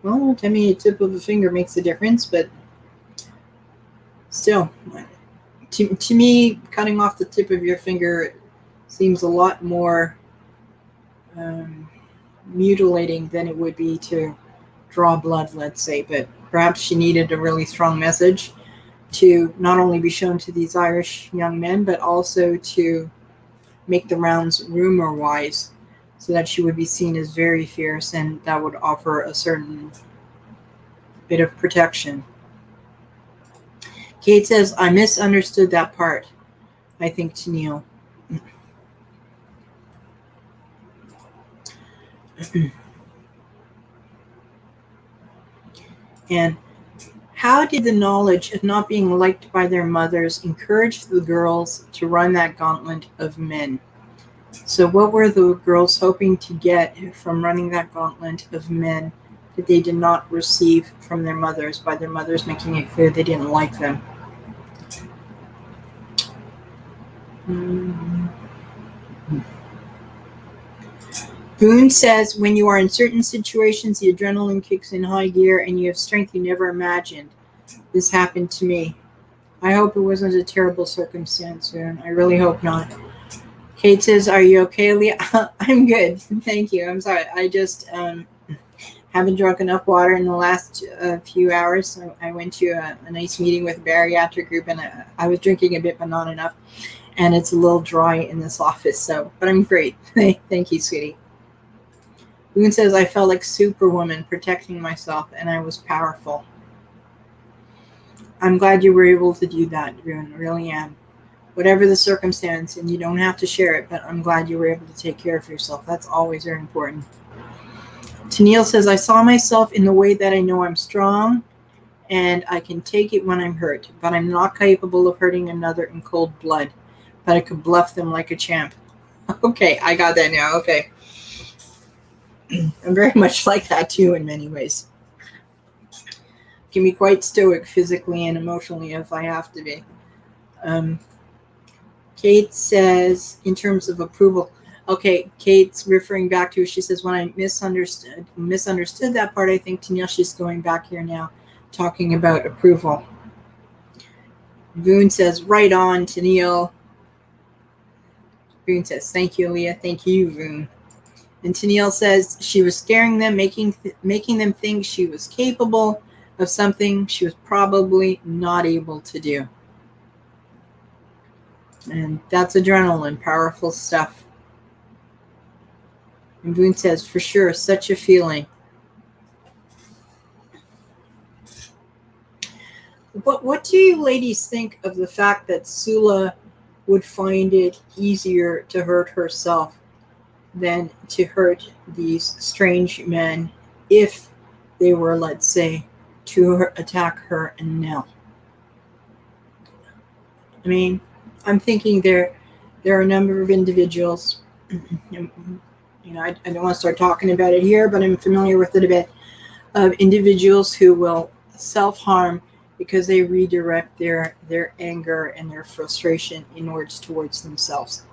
well, I mean, a tip of a finger makes a difference, but still, to me, cutting off the tip of your finger seems a lot more mutilating than it would be to draw blood, let's say. But perhaps she needed a really strong message to not only be shown to these Irish young men, but also to make the rounds rumor-wise, so that she would be seen as very fierce, and that would offer a certain bit of protection. Kate says, I misunderstood that part, I think, to Neil. And how did the knowledge of not being liked by their mothers encourage the girls to run that gauntlet of men? So what were the girls hoping to get from running that gauntlet of men that they did not receive from their mothers, by their mothers making it clear they didn't like them? Boone says, when you are in certain situations, the adrenaline kicks in high gear and you have strength you never imagined. This happened to me. I hope it wasn't a terrible circumstance, Boone. I really hope not. Kate says, are you okay, Leah? I'm good. Thank you. I'm sorry. I just haven't drunk enough water in the last few hours. So I went to a nice meeting with a bariatric group, and I was drinking a bit, but not enough. And it's a little dry in this office. But I'm great. Thank you, sweetie. Boone says, I felt like Superwoman protecting myself, and I was powerful. I'm glad you were able to do that, Boone. I really am. Whatever the circumstance, and you don't have to share it, but I'm glad you were able to take care of yourself. That's always very important. Tennille says, I saw myself in the way that I know I'm strong, and I can take it when I'm hurt, but I'm not capable of hurting another in cold blood, but I could bluff them like a champ. Okay, I got that now. Okay. I'm very much like that too in many ways. Can be quite stoic physically and emotionally if I have to be. Kate says, in terms of approval, okay, Kate's referring back to, she says, when I misunderstood that part, I think, Tennille, she's going back here now, talking about approval. Boone says, right on, Tennille. Boone says, thank you, Leah. Thank you, Boone. And Tennille says she was scaring them, making them think she was capable of something she was probably not able to do. And that's adrenaline, powerful stuff. And Boone says, for sure, such a feeling. What do you ladies think of the fact that Sula would find it easier to hurt herself than to hurt these strange men if they were, let's say, to attack her and Nell? I mean, I'm thinking there are a number of individuals, I don't want to start talking about it here, but I'm familiar with it a bit, of individuals who will self-harm because they redirect their anger and their frustration inwards towards themselves.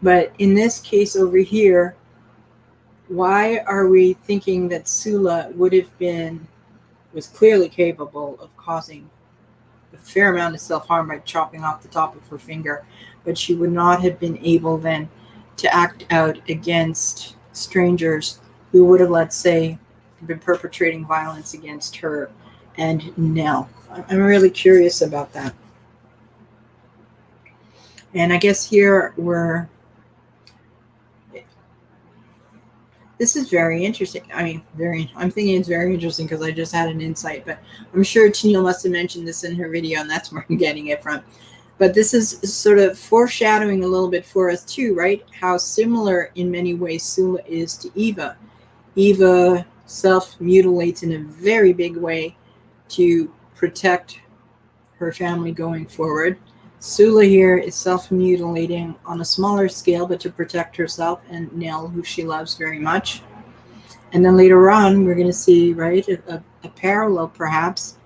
But in this case over here, why are we thinking that Sula was clearly capable of causing a fair amount of self-harm by chopping off the top of her finger, but she would not have been able then to act out against strangers who would have, let's say, been perpetrating violence against her and Nell? I'm really curious about that. And I guess here this is very interesting. I'm thinking it's very interesting because I just had an insight, but I'm sure Tennille must have mentioned this in her video, and that's where I'm getting it from. But this is sort of foreshadowing a little bit for us too, right? How similar in many ways Sula is to Eva. Eva self-mutilates in a very big way to protect her family going forward. Sula here is self-mutilating on a smaller scale, but to protect herself and Nell, who she loves very much. And then later on, we're going to see, right, a parallel perhaps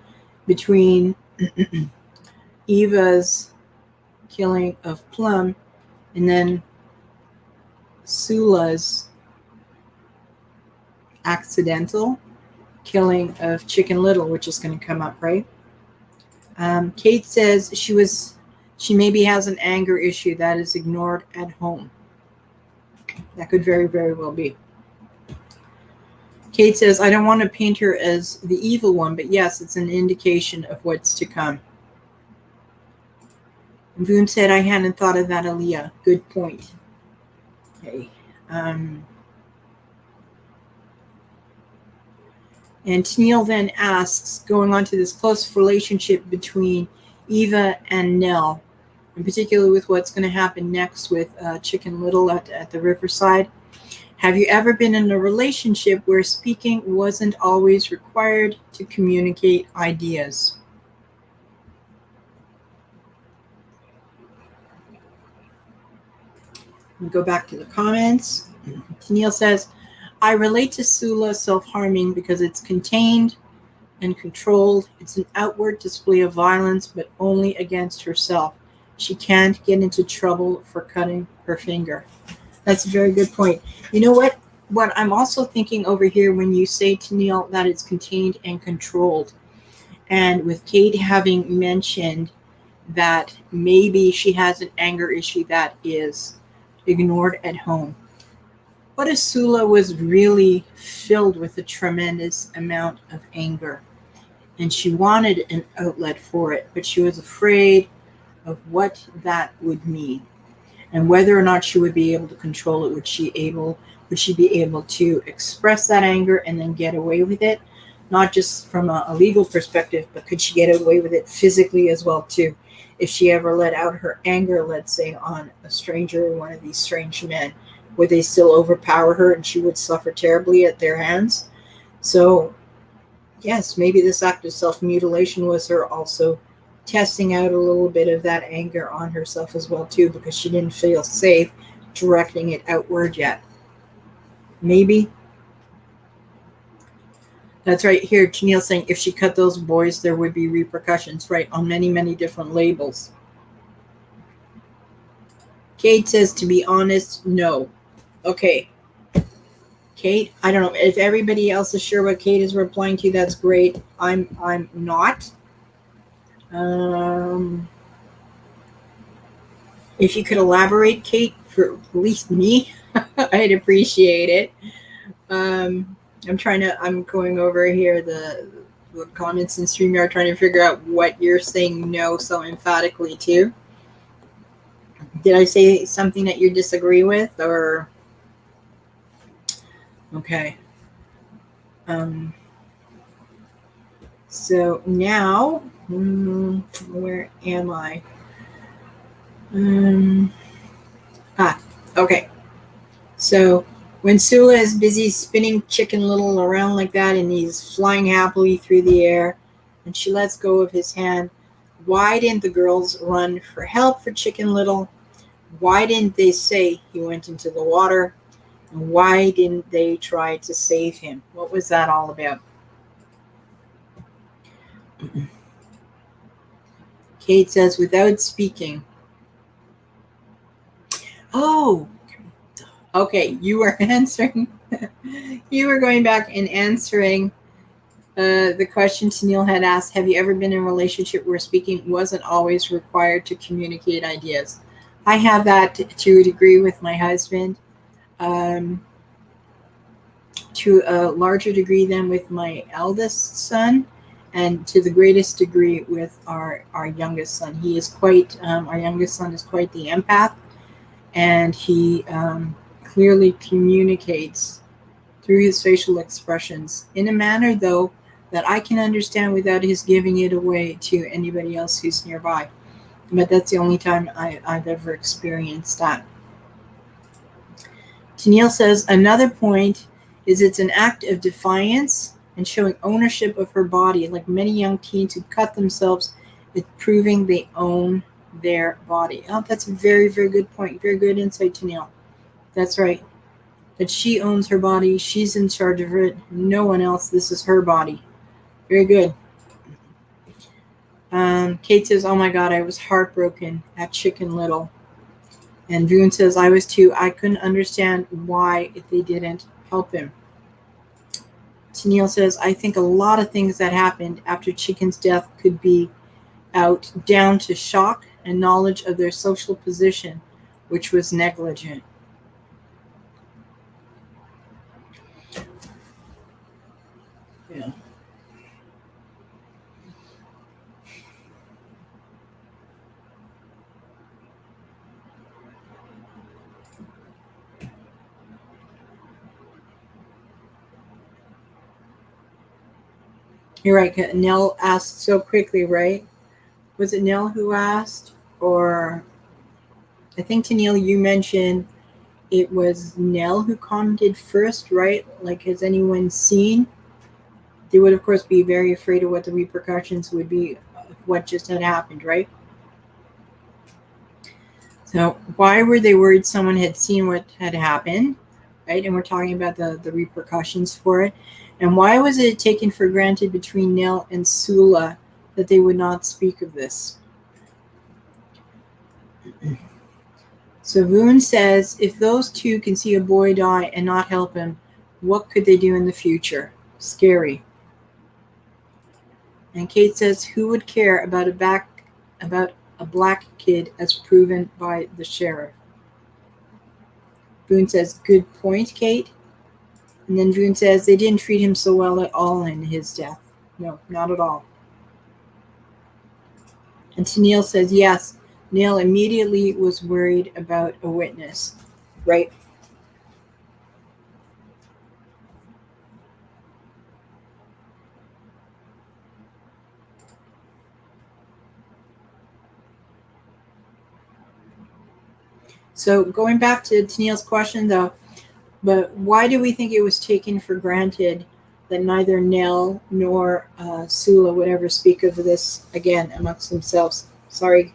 between Eva's killing of Plum and then Sula's accidental killing of Chicken Little, which is going to come up, right? Kate says she maybe has an anger issue that is ignored at home. That could very, very well be. Kate says, I don't want to paint her as the evil one, but yes, it's an indication of what's to come. Boone said, I hadn't thought of that, Aaliyah. Good point. Okay. And Tennille then asks, going on to this close relationship between Eva and Nell, in particular with what's going to happen next with Chicken Little at the riverside. Have you ever been in a relationship where speaking wasn't always required to communicate ideas? We'll go back to the comments. Tennille says, I relate to Sula self-harming because it's contained and controlled. It's an outward display of violence, but only against herself. She can't get into trouble for cutting her finger. That's a very good point. You know what? What I'm also thinking over here when you say, Tennille, that it's contained and controlled, and with Kate having mentioned that maybe she has an anger issue that is ignored at home. What if Sula was really filled with a tremendous amount of anger and she wanted an outlet for it, but she was afraid of what that would mean and whether or not she would be able to control it? Would she be able to express that anger and then get away with it? Not just from a legal perspective, but could she get away with it physically as well too? If she ever let out her anger, let's say, on a stranger or one of these strange men, would they still overpower her and she would suffer terribly at their hands? So, yes, maybe this act of self-mutilation was her also testing out a little bit of that anger on herself as well too, because she didn't feel safe directing it outward yet. Maybe. That's right here, Tennille saying if she cut those boys, there would be repercussions, right, on many, many different labels. Kate says, to be honest, no. Okay. Kate, I don't know if everybody else is sure what Kate is replying to. That's great. I'm not. If you could elaborate, Kate, for at least me, I'd appreciate it. I'm going over here the comments in StreamYard, trying to figure out what you're saying no so emphatically to. Did I say something that you disagree with, or? Okay. So now, where am I? Okay. So when Sula is busy spinning Chicken Little around like that and he's flying happily through the air and she lets go of his hand, why didn't the girls run for help for Chicken Little? Why didn't they say he went into the water? And why didn't they try to save him? What was that all about? Kate says, without speaking. Oh, okay. You were answering. You were going back and answering the question Neil had asked. Have you ever been in a relationship where speaking wasn't always required to communicate ideas? I have that to a degree with my husband. To a larger degree than with my eldest son, and to the greatest degree with our youngest son. He is quite, our youngest son is quite the empath, and he clearly communicates through his facial expressions in a manner, though, that I can understand without his giving it away to anybody else who's nearby. But that's the only time I've ever experienced that. Tennille says, another point is it's an act of defiance and showing ownership of her body. Like many young teens who cut themselves, it's proving they own their body. Oh, that's a very, very good point. Very good insight, Tennille. That's right. That she owns her body. She's in charge of it. No one else. This is her body. Very good. Kate says, oh my God, I was heartbroken at Chicken Little. And Voon says, I was too. I couldn't understand why they didn't help him. Tennille says, I think a lot of things that happened after Chicken's death could be out down to shock and knowledge of their social position, which was negligent. Yeah. You're right. Nell asked so quickly, right? Was it Nell who asked? Or I think, Tennille, you mentioned it was Nell who commented first, right? Like, has anyone seen? They would, of course, be very afraid of what the repercussions would be of what just had happened, right? So why were they worried someone had seen what had happened, right? And we're talking about the repercussions for it. And why was it taken for granted between Nell and Sula that they would not speak of this? So Voon says, if those two can see a boy die and not help him, what could they do in the future? Scary. And Kate says, who would care about a black kid as proven by the sheriff? Voon says, good point, Kate. And then Voon says, they didn't treat him so well at all in his death. No, not at all. And Tennille says, yes, Neil immediately was worried about a witness, right? So going back to Tennille's question, though, but why do we think it was taken for granted that neither Nell nor Sula would ever speak of this again amongst themselves? Sorry.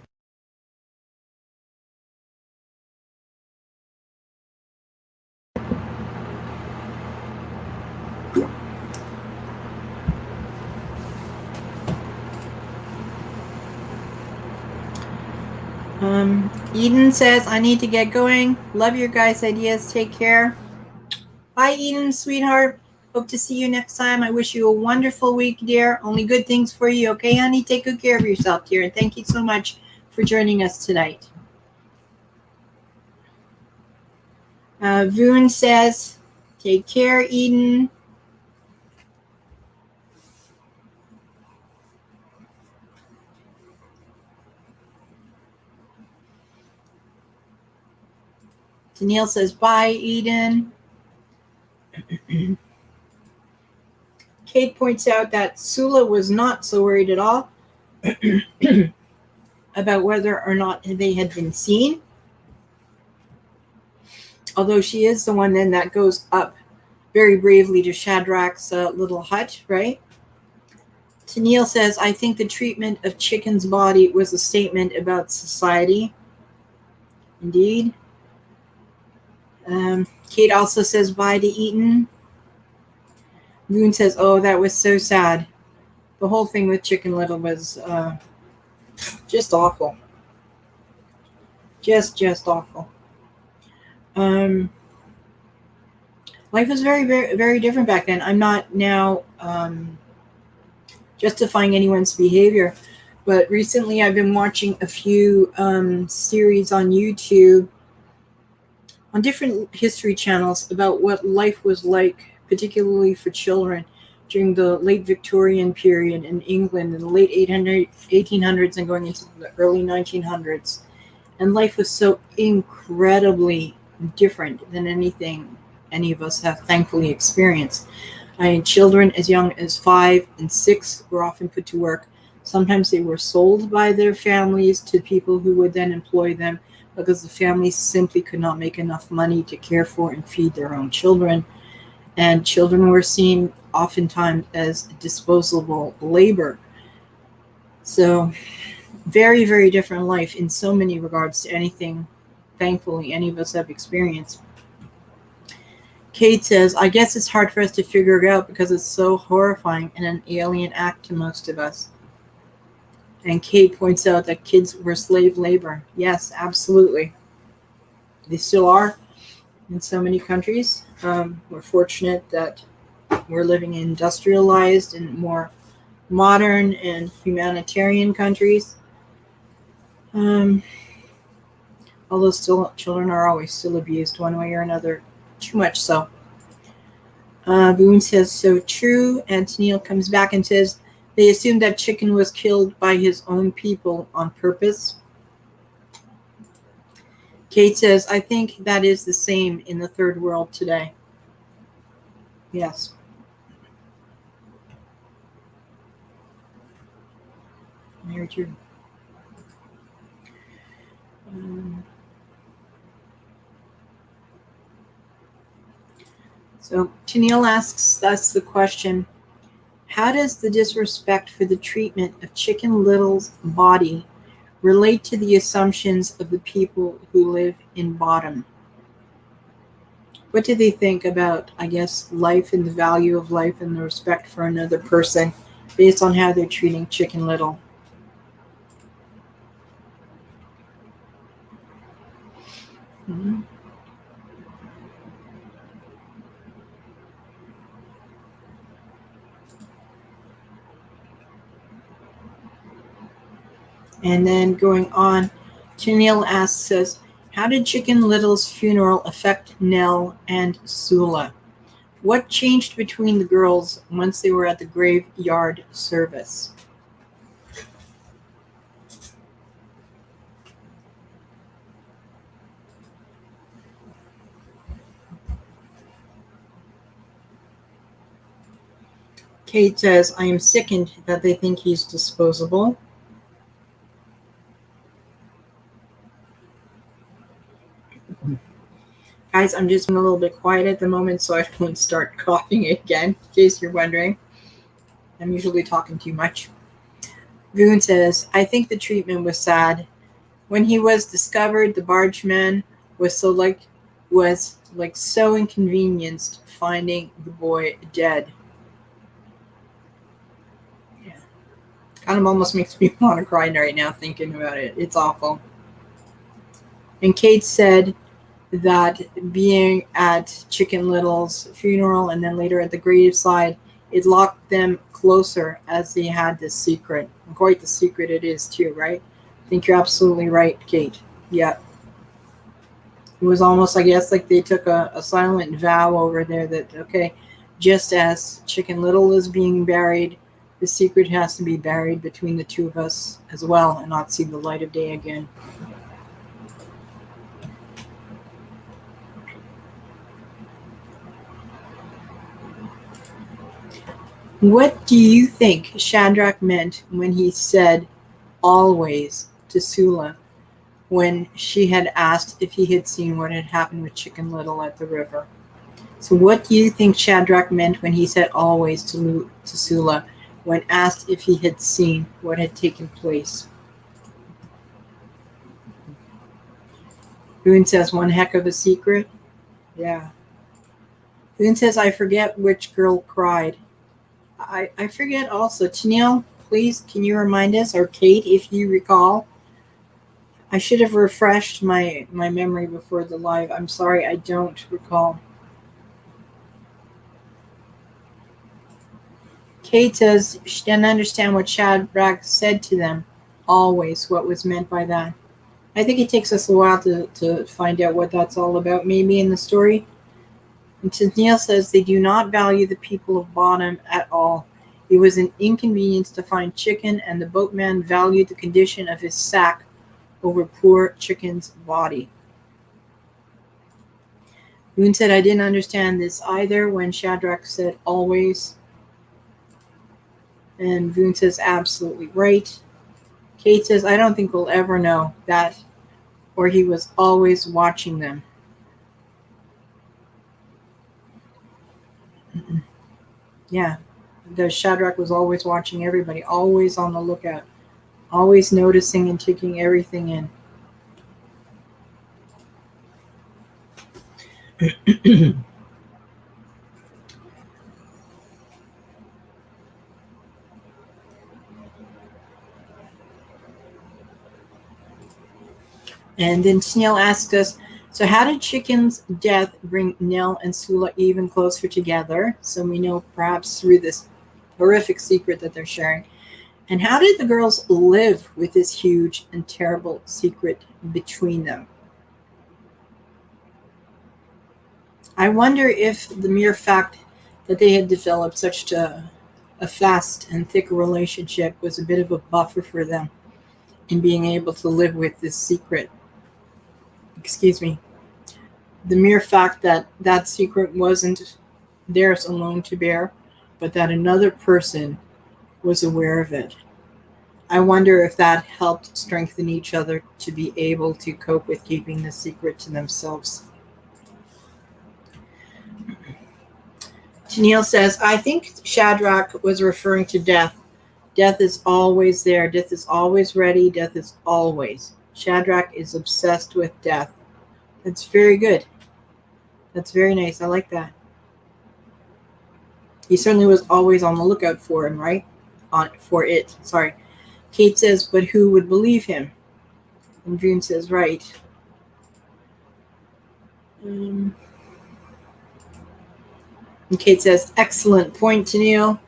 Eden says, I need to get going. Love your guys' ideas. Take care. Bye, Eden, sweetheart. Hope to see you next time. I wish you a wonderful week, dear. Only good things for you. Okay, honey? Take good care of yourself, dear. And thank you so much for joining us tonight. Voon says, take care, Eden. Tennille says, bye, Eden. Kate points out that Sula was not so worried at all about whether or not they had been seen. Although she is the one then that goes up very bravely to Shadrach's little hut, right? Tennille says, I think the treatment of Chicken's body was a statement about society. Indeed. Kate also says bye to Eaton. Moon says, oh, that was so sad. the whole thing with Chicken Little was just awful. Just awful. Um, Life was very, very, very different back then. I'm not now justifying anyone's behavior, but recently I've been watching a few series on YouTube on different history channels about what life was like, particularly for children during the late Victorian period in England in the late 1800s and going into the early 1900s. And life was so incredibly different than anything any of us have thankfully experienced. I mean, children as young as 5 and 6 were often put to work. Sometimes they were sold by their families to people who would then employ them because the families simply could not make enough money to care for and feed their own children. And children were seen oftentimes as disposable labor. So, very, very different life in so many regards to anything, thankfully, any of us have experienced. Kate says, I guess it's hard for us to figure it out because it's so horrifying and an alien act to most of us. And Kate points out that kids were slave labor. Yes, absolutely. They still are in so many countries. We're fortunate that we're living in industrialized and more modern and humanitarian countries. Although still children are always still abused one way or another, too much so. Boone says, so true. And Tennille comes back and says, they assumed that Chicken was killed by his own people on purpose. Kate says, I think that is the same in the third world today. Yes. Very true. So Tennille asks us the question, how does the disrespect for the treatment of Chicken Little's body relate to the assumptions of the people who live in Bottom? What do they think about, I guess, life and the value of life and the respect for another person based on how they're treating Chicken Little? Mm-hmm. And then going on, Tennille asks us, how did Chicken Little's funeral affect Nell and Sula? What changed between the girls once they were at the graveyard service? Kate says, I am sickened that they think he's disposable. Guys, I'm just being a little bit quiet at the moment so I don't start coughing again, in case you're wondering. I'm usually talking too much. Boone says, I think the treatment was sad. When he was discovered, the bargeman was so inconvenienced finding the boy dead. Yeah. Kind of almost makes me want to cry right now thinking about it. It's awful. And Kate said that being at Chicken Little's funeral and then later at the graveside, it locked them closer as they had this secret. And quite the secret it is too, right? I think you're absolutely right, Kate. Yeah. It was almost, I guess, like they took a silent vow over there that, okay, just as Chicken Little is being buried, the secret has to be buried between the two of us as well and not see the light of day again. What do you think Shadrach meant when he said always to Sula when she had asked if he had seen what had happened with Chicken Little at the river? So what do you think Shadrach meant when he said always to Sula when asked if he had seen what had taken place? Boone says, one heck of a secret. Yeah. Boone says, I forget which girl cried. I forget also. Tennille, please, can you remind us, or Kate, if you recall? I should have refreshed my memory before the live. I'm sorry, I don't recall. Kate says she didn't understand what Shadrach said to them. Always, what was meant by that. I think it takes us a while to find out what that's all about, maybe in the story. And Tennille says they do not value the people of Bottom at all. It was an inconvenience to find chicken, and the boatman valued the condition of his sack over poor chicken's body. Boone said, I didn't understand this either when Shadrach said always. And Boone says, absolutely right. Kate says, I don't think we'll ever know that, or he was always watching them. Yeah, the Shadrach was always watching everybody, always on the lookout, always noticing and taking everything in. And then Snail asks us, so how did Chicken's death bring Nell and Sula even closer together? So we know perhaps through this horrific secret that they're sharing. And how did the girls live with this huge and terrible secret between them? I wonder if the mere fact that they had developed such a fast and thick relationship was a bit of a buffer for them in being able to live with this secret. Excuse me. The mere fact that that secret wasn't theirs alone to bear, but that another person was aware of it. I wonder if that helped strengthen each other to be able to cope with keeping the secret to themselves. Tennille says, I think Shadrach was referring to death. Death is always there. Death is always ready. Death is always. Shadrach is obsessed with death. That's very good. That's very nice. I like that. He certainly was always on the lookout for him, right? For it. Sorry. Kate says, but who would believe him? And Dream says, right. And Kate says, excellent point, Tennille.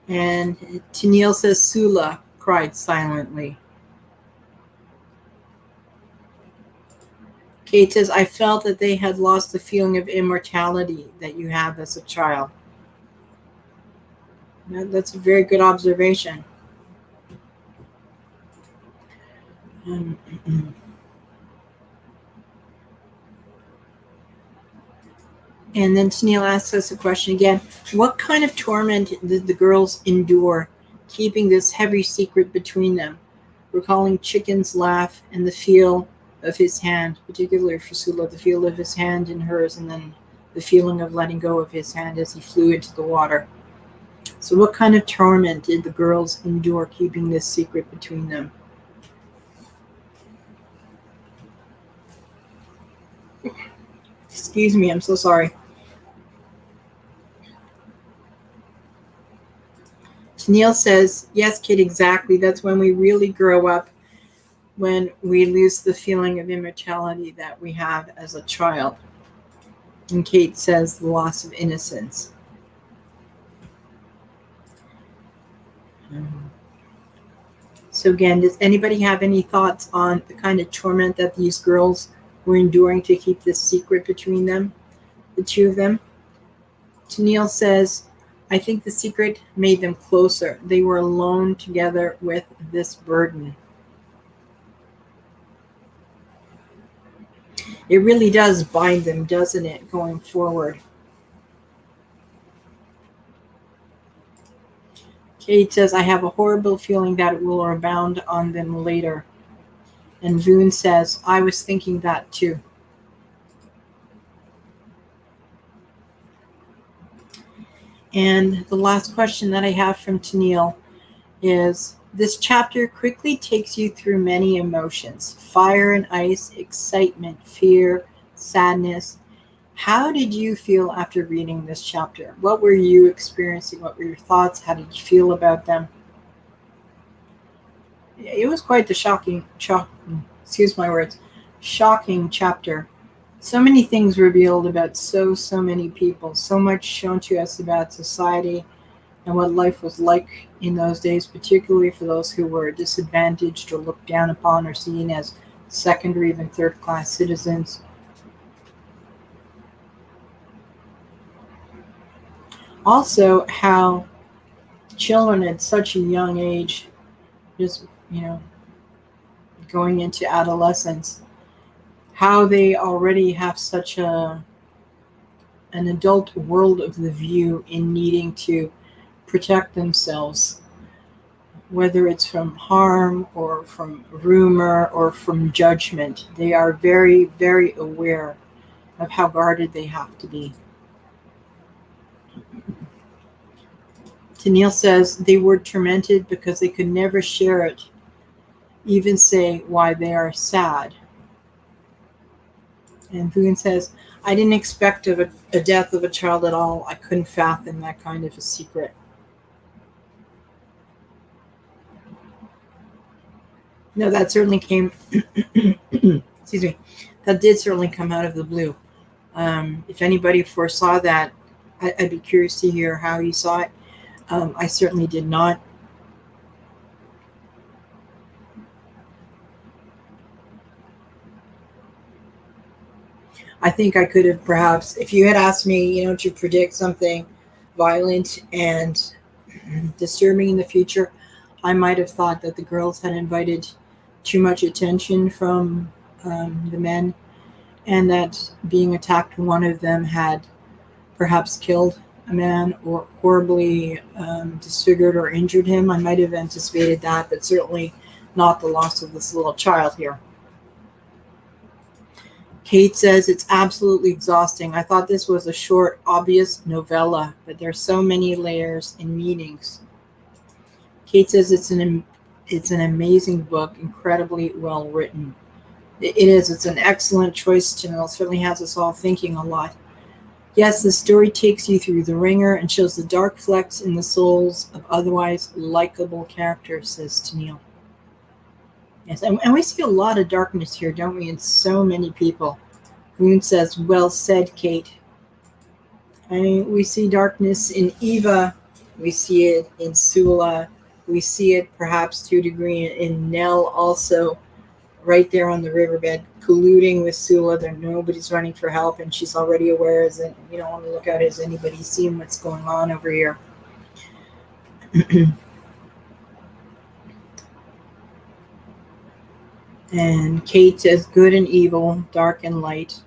And Tennille says, Sula cried silently. Kate says, I felt that they had lost the feeling of immortality that you have as a child. That's a very good observation. And then Tennille asks us a question again. What kind of torment did the girls endure, keeping this heavy secret between them, recalling Chicken's laugh and the feel of his hand, particularly for Sula, the feel of his hand in hers, and then the feeling of letting go of his hand as he flew into the water. So what kind of torment did the girls endure keeping this secret between them? Excuse me, I'm so sorry. Tennille says, yes, kid, exactly. That's when we really grow up, when we lose the feeling of immortality that we have as a child. And Kate says, the loss of innocence. So again, does anybody have any thoughts on the kind of torment that these girls were enduring to keep this secret between them, the two of them? Tennille says, I think the secret made them closer. They were alone together with this burden. It really does bind them, doesn't it, going forward? Kate says, I have a horrible feeling that it will rebound on them later. And Voon says, I was thinking that too. And the last question that I have from Tennille is, this chapter quickly takes you through many emotions: fire and ice, excitement, fear, sadness. How did you feel after reading this chapter? What were you experiencing? What were your thoughts? How did you feel about them? It was quite the excuse my words, shocking chapter. So many things revealed about so many people, so much shown to us about society and what life was like in those days, particularly for those who were disadvantaged or looked down upon or seen as second or even third class citizens. Also, how children at such a young age, just, going into adolescence, how they already have such an adult world of the view in needing to protect themselves, whether it's from harm or from rumor or from judgment. They are very, very aware of how guarded they have to be. Tennille says they were tormented because they could never share it, even say why they are sad. And Vugan says, I didn't expect a death of a child at all. I couldn't fathom that kind of a secret. No, that certainly came, excuse me, that did certainly come out of the blue. If anybody foresaw that, I'd be curious to hear how you saw it. I certainly did not. I think I could have perhaps, if you had asked me, to predict something violent and disturbing in the future, I might have thought that the girls had invited too much attention from the men, and that being attacked, one of them had perhaps killed a man or horribly disfigured or injured him. I might have anticipated that, but certainly not the loss of this little child here. Kate says it's absolutely exhausting. I thought this was a short, obvious novella, but there's so many layers and meanings. Kate says it's an amazing book, incredibly well written. It is. It's an excellent choice, Janelle. It certainly has us all thinking a lot. Yes, the story takes you through the ringer and shows the dark flecks in the souls of otherwise likable characters, says Tennille. Yes, and we see a lot of darkness here, don't we, in so many people. Moon says, well said, Kate. I mean, we see darkness in Eva. We see it in Sula. We see it perhaps to a degree in Nell also, right there on the riverbed, colluding with Sula. That nobody's running for help, and she's already aware that on the lookout, is anybody seeing what's going on over here. And Kate says good and evil, dark and light.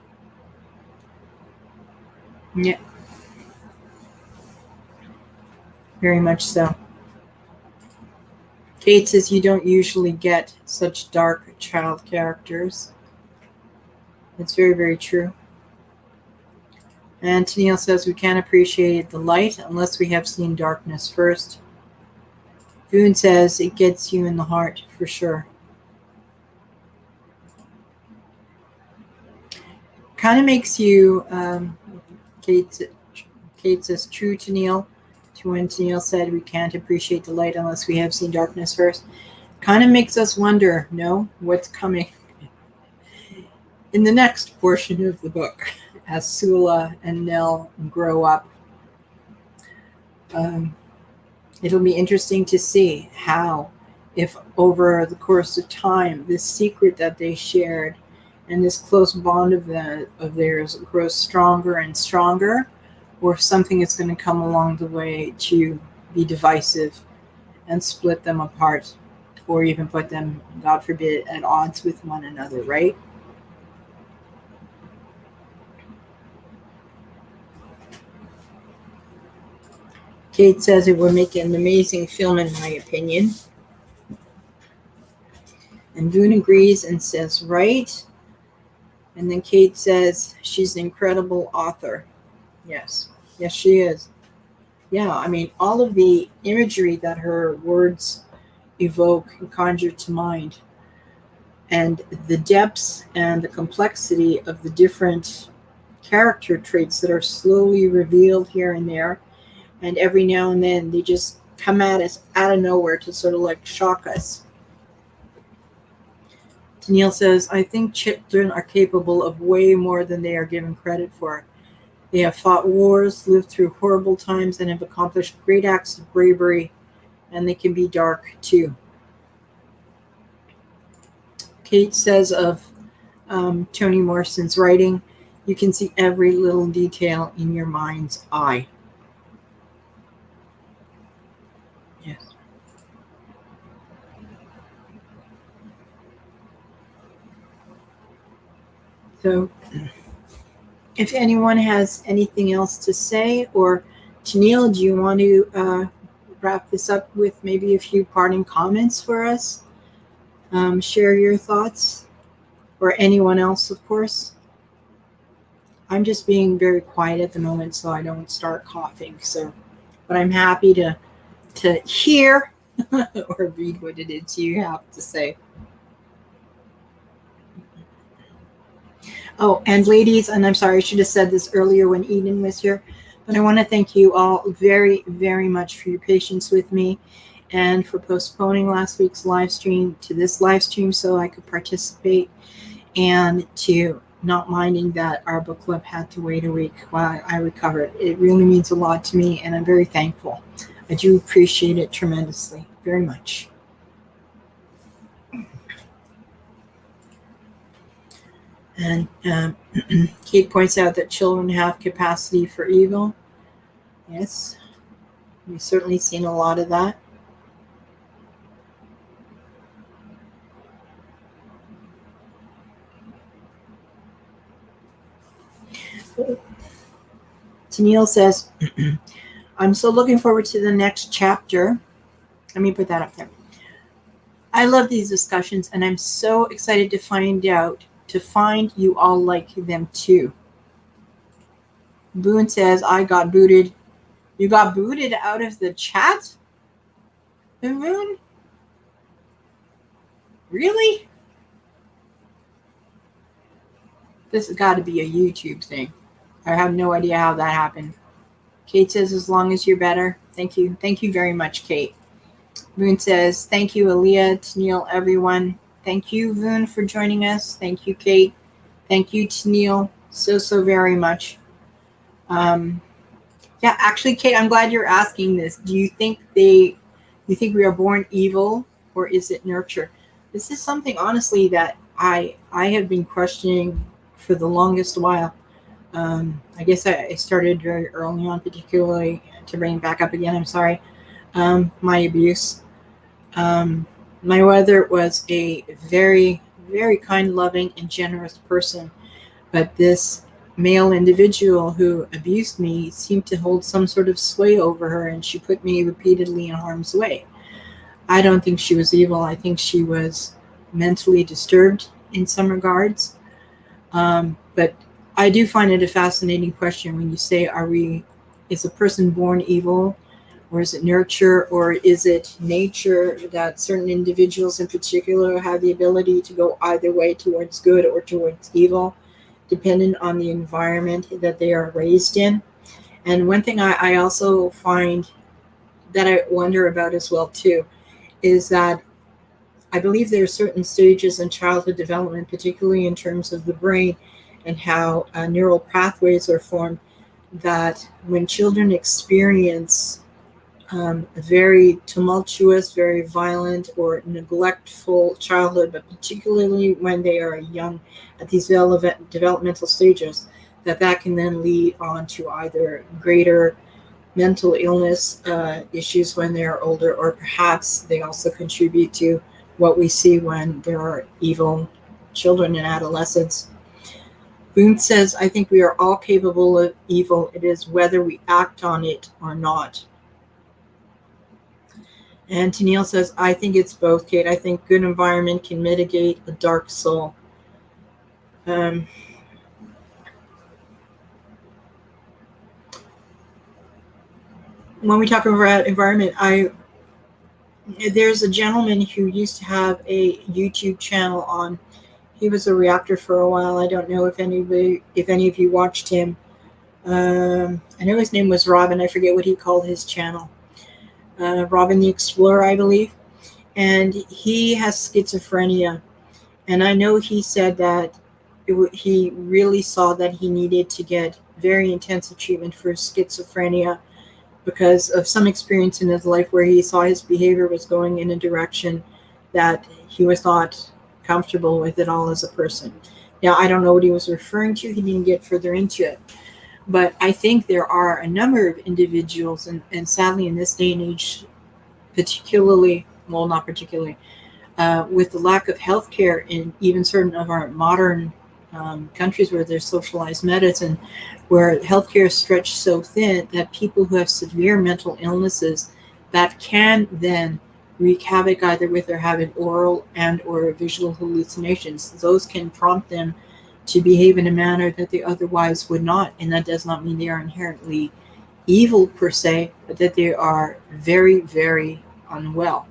Yeah. Very much so. Kate says you don't usually get such dark child characters. It's very, very true. And Tennille says we can't appreciate the light unless we have seen darkness first. Boone says it gets you in the heart for sure. Kind of makes you, Kate says, true to Neil, to when Tennille said we can't appreciate the light unless we have seen darkness first. Kind of makes us wonder, what's coming in the next portion of the book as Sula and Nell grow up. It'll be interesting to see how, if over the course of time, this secret that they shared and this close bond of theirs grows stronger and stronger, or if something is going to come along the way to be divisive and split them apart, or even put them, God forbid, at odds with one another, right? Kate says it would make an amazing film, in my opinion. And Boone agrees and says, right. And then Kate says she's an incredible author. Yes, she is. Yeah, I mean, all of the imagery that her words evoke and conjure to mind, and the depths and the complexity of the different character traits that are slowly revealed here and there. And every now and then they just come at us out of nowhere to sort of like shock us. Tennille says, I think children are capable of way more than they are given credit for. They have fought wars, lived through horrible times, and have accomplished great acts of bravery, and they can be dark too. Kate says of Toni Morrison's writing, you can see every little detail in your mind's eye. Yes. So, if anyone has anything else to say, or Tennille, do you want to wrap this up with maybe a few parting comments for us? Share your thoughts, or anyone else, of course. I'm just being very quiet at the moment so I don't start coughing. So, but I'm happy to hear or read what it is you have to say. Oh, and ladies, and I'm sorry, I should have said this earlier when Eden was here, but I want to thank you all very, very much for your patience with me and for postponing last week's live stream to this live stream so I could participate, and to not minding that our book club had to wait a week while I recovered. It really means a lot to me, and I'm very thankful. I do appreciate it tremendously, very much. And Kate points out that children have capacity for evil. Yes, we've certainly seen a lot of that. Tennille says, I'm so looking forward to the next chapter. Let me put that up there. I love these discussions, and I'm so excited to find you all like them too. Boone says, I got booted. You got booted out of the chat? Boone? Really? This has got to be a YouTube thing. I have no idea how that happened. Kate says, as long as you're better. Thank you. Thank you very much, Kate. Boone says, thank you, Aaliyah, Tennille, everyone. Thank you, Boone, for joining us. Thank you, Kate. Thank you, Tennille, so very much. Yeah, actually, Kate, I'm glad you're asking this. Do you think we are born evil, or is it nurture? This is something, honestly, that I have been questioning for the longest while. I guess I started very early on, particularly to bring it back up again. I'm sorry. My abuse. My mother was a very, very kind, loving, and generous person, but this male individual who abused me seemed to hold some sort of sway over her, and she put me repeatedly in harm's way. I don't think she was evil. I think she was mentally disturbed in some regards. But I do find it a fascinating question when you say, is a person born evil, or is it nurture, or is it nature that certain individuals in particular have the ability to go either way, towards good or towards evil, dependent on the environment that they are raised in? And one thing I also find that I wonder about as well too is that I believe there are certain stages in childhood development, particularly in terms of the brain and how neural pathways are formed, that when children experience a very tumultuous, very violent, or neglectful childhood, but particularly when they are young at these developmental stages, that can then lead on to either greater mental illness issues when they are older, or perhaps they also contribute to what we see when there are evil children and adolescents. Boone says, I think we are all capable of evil. It is whether we act on it or not. And Tennille says, I think it's both, Kate. I think good environment can mitigate a dark soul. When we talk about environment, there's a gentleman who used to have a YouTube channel on He was a reactor for a while. I don't know if any of you watched him. I know his name was Robin. I forget what he called his channel. Robin the Explorer, I believe. And he has schizophrenia. And I know he said that he really saw that he needed to get very intensive treatment for schizophrenia because of some experience in his life where he saw his behavior was going in a direction that he was not comfortable with at all as a person. Now, I don't know what he was referring to. He didn't get further into it. But I think there are a number of individuals, and sadly in this day and age, particularly, well, not particularly, with the lack of healthcare in even certain of our modern countries where there's socialized medicine, where healthcare is stretched so thin that people who have severe mental illnesses that can then wreak havoc either with their having oral and or visual hallucinations, those can prompt them to behave in a manner that they otherwise would not. And that does not mean they are inherently evil per se, but that they are very, very unwell.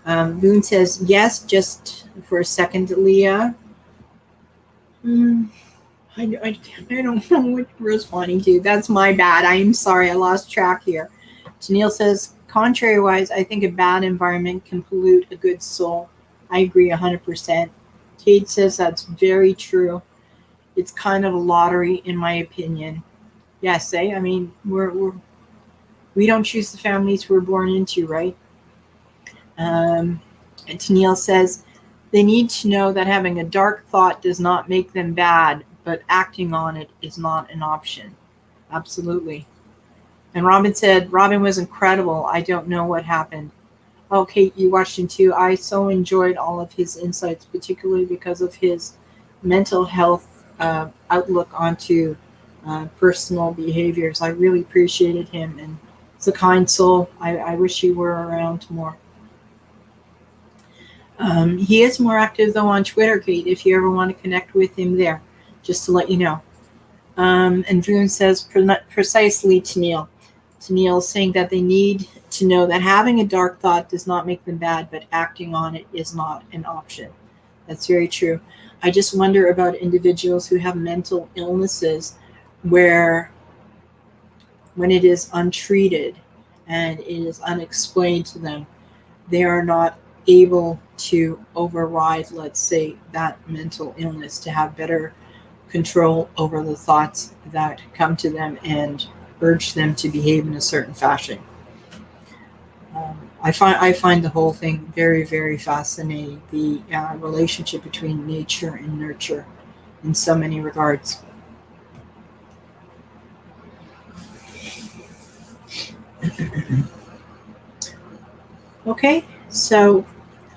Boone says, yes, just for a second, Leah. I don't know what you're responding to. That's my bad. I am sorry. I lost track here. Tennille says, contrary-wise, I think a bad environment can pollute a good soul. I agree 100%. Kate says that's very true. It's kind of a lottery, in my opinion. Yes, I mean, we don't choose the families we're born into, right? And Tennille says, they need to know that having a dark thought does not make them bad, but acting on it is not an option. Absolutely. And Robin said, Robin was incredible. I don't know what happened. Oh, Kate, you watched him too. I so enjoyed all of his insights, particularly because of his mental health outlook onto personal behaviors. I really appreciated him, and he's a kind soul. I wish he were around more. He is more active, though, on Twitter, Kate, if you ever want to connect with him there, just to let you know. And Boone says, precisely, Tennille. Tennille saying that they need to know that having a dark thought does not make them bad, but acting on it is not an option. That's very true. I just wonder about individuals who have mental illnesses where when it is untreated and it is unexplained to them, they are not able to override, let's say, that mental illness, to have better control over the thoughts that come to them and urge them to behave in a certain fashion. I find the whole thing very, very fascinating, the relationship between nature and nurture in so many regards. Okay, so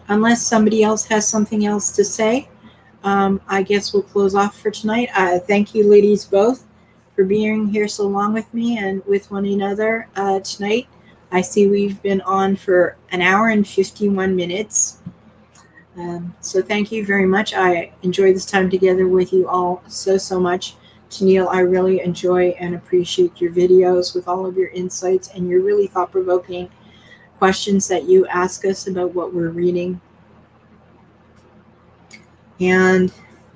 unless somebody else has something else to say, I guess we'll close off for tonight. Thank you, ladies, both, for being here so long with me and with one another tonight. I see we've been on for an hour and 51 minutes. So thank you very much. I enjoy this time together with you all so much. Tennille, I really enjoy and appreciate your videos with all of your insights and your really thought-provoking questions that you ask us about what we're reading. And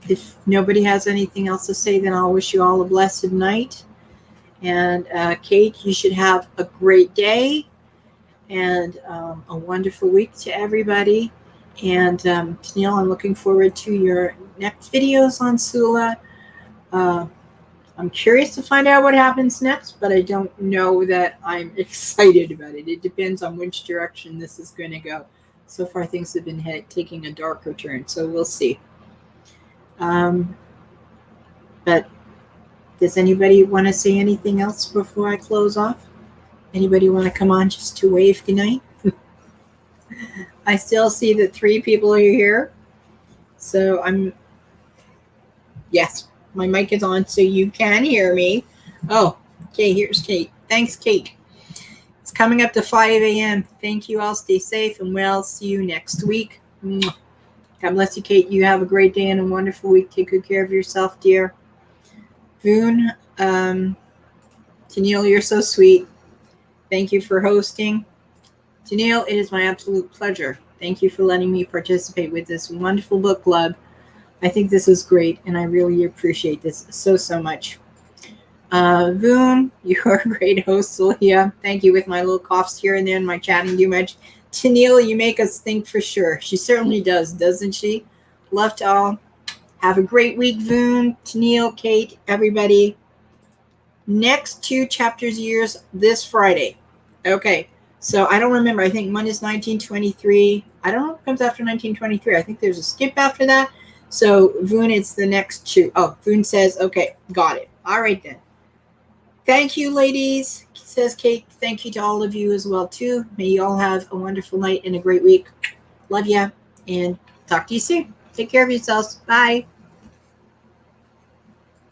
if nobody has anything else to say, then I'll wish you all a blessed night. And Kate, you should have a great day and a wonderful week to everybody. And Tennille, I'm looking forward to your next videos on Sula. I'm curious to find out what happens next, but I don't know that I'm excited about it. It depends on which direction this is going to go. So far, things have been taking a darker turn, so we'll see. But does anybody want to say anything else before I close off? Anybody want to come on just to wave goodnight? I still see that 3 people are here. So yes, my mic is on so you can hear me. Oh, okay, here's Kate. Thanks, Kate. It's coming up to 5 a.m. Thank you all. Stay safe and well. See you next week. God bless you, Kate. You have a great day and a wonderful week. Take good care of yourself, dear. Boone, Tennille, you're so sweet. Thank you for hosting. Tennille, it is my absolute pleasure Thank you for letting me participate with this wonderful book club. I think this is great, and I really appreciate this so much. Voon, you're a great host, Celia. Thank you with my little coughs here and there and my chatting too much. Tennille, you make us think for sure. She certainly does, doesn't she? Love to all. Have a great week, Voon, Tennille, Kate, everybody. Next 2 chapters years this Friday. Okay, so I don't remember. I think one is 1923. I don't know what comes after 1923. I think there's a skip after that. So, Voon, it's the next 2. Oh, Voon says, okay, got it. All right, then. Thank you, ladies, says Kate. Thank you to all of you as well, too. May you all have a wonderful night and a great week. Love ya, and talk to you soon. Take care of yourselves. Bye.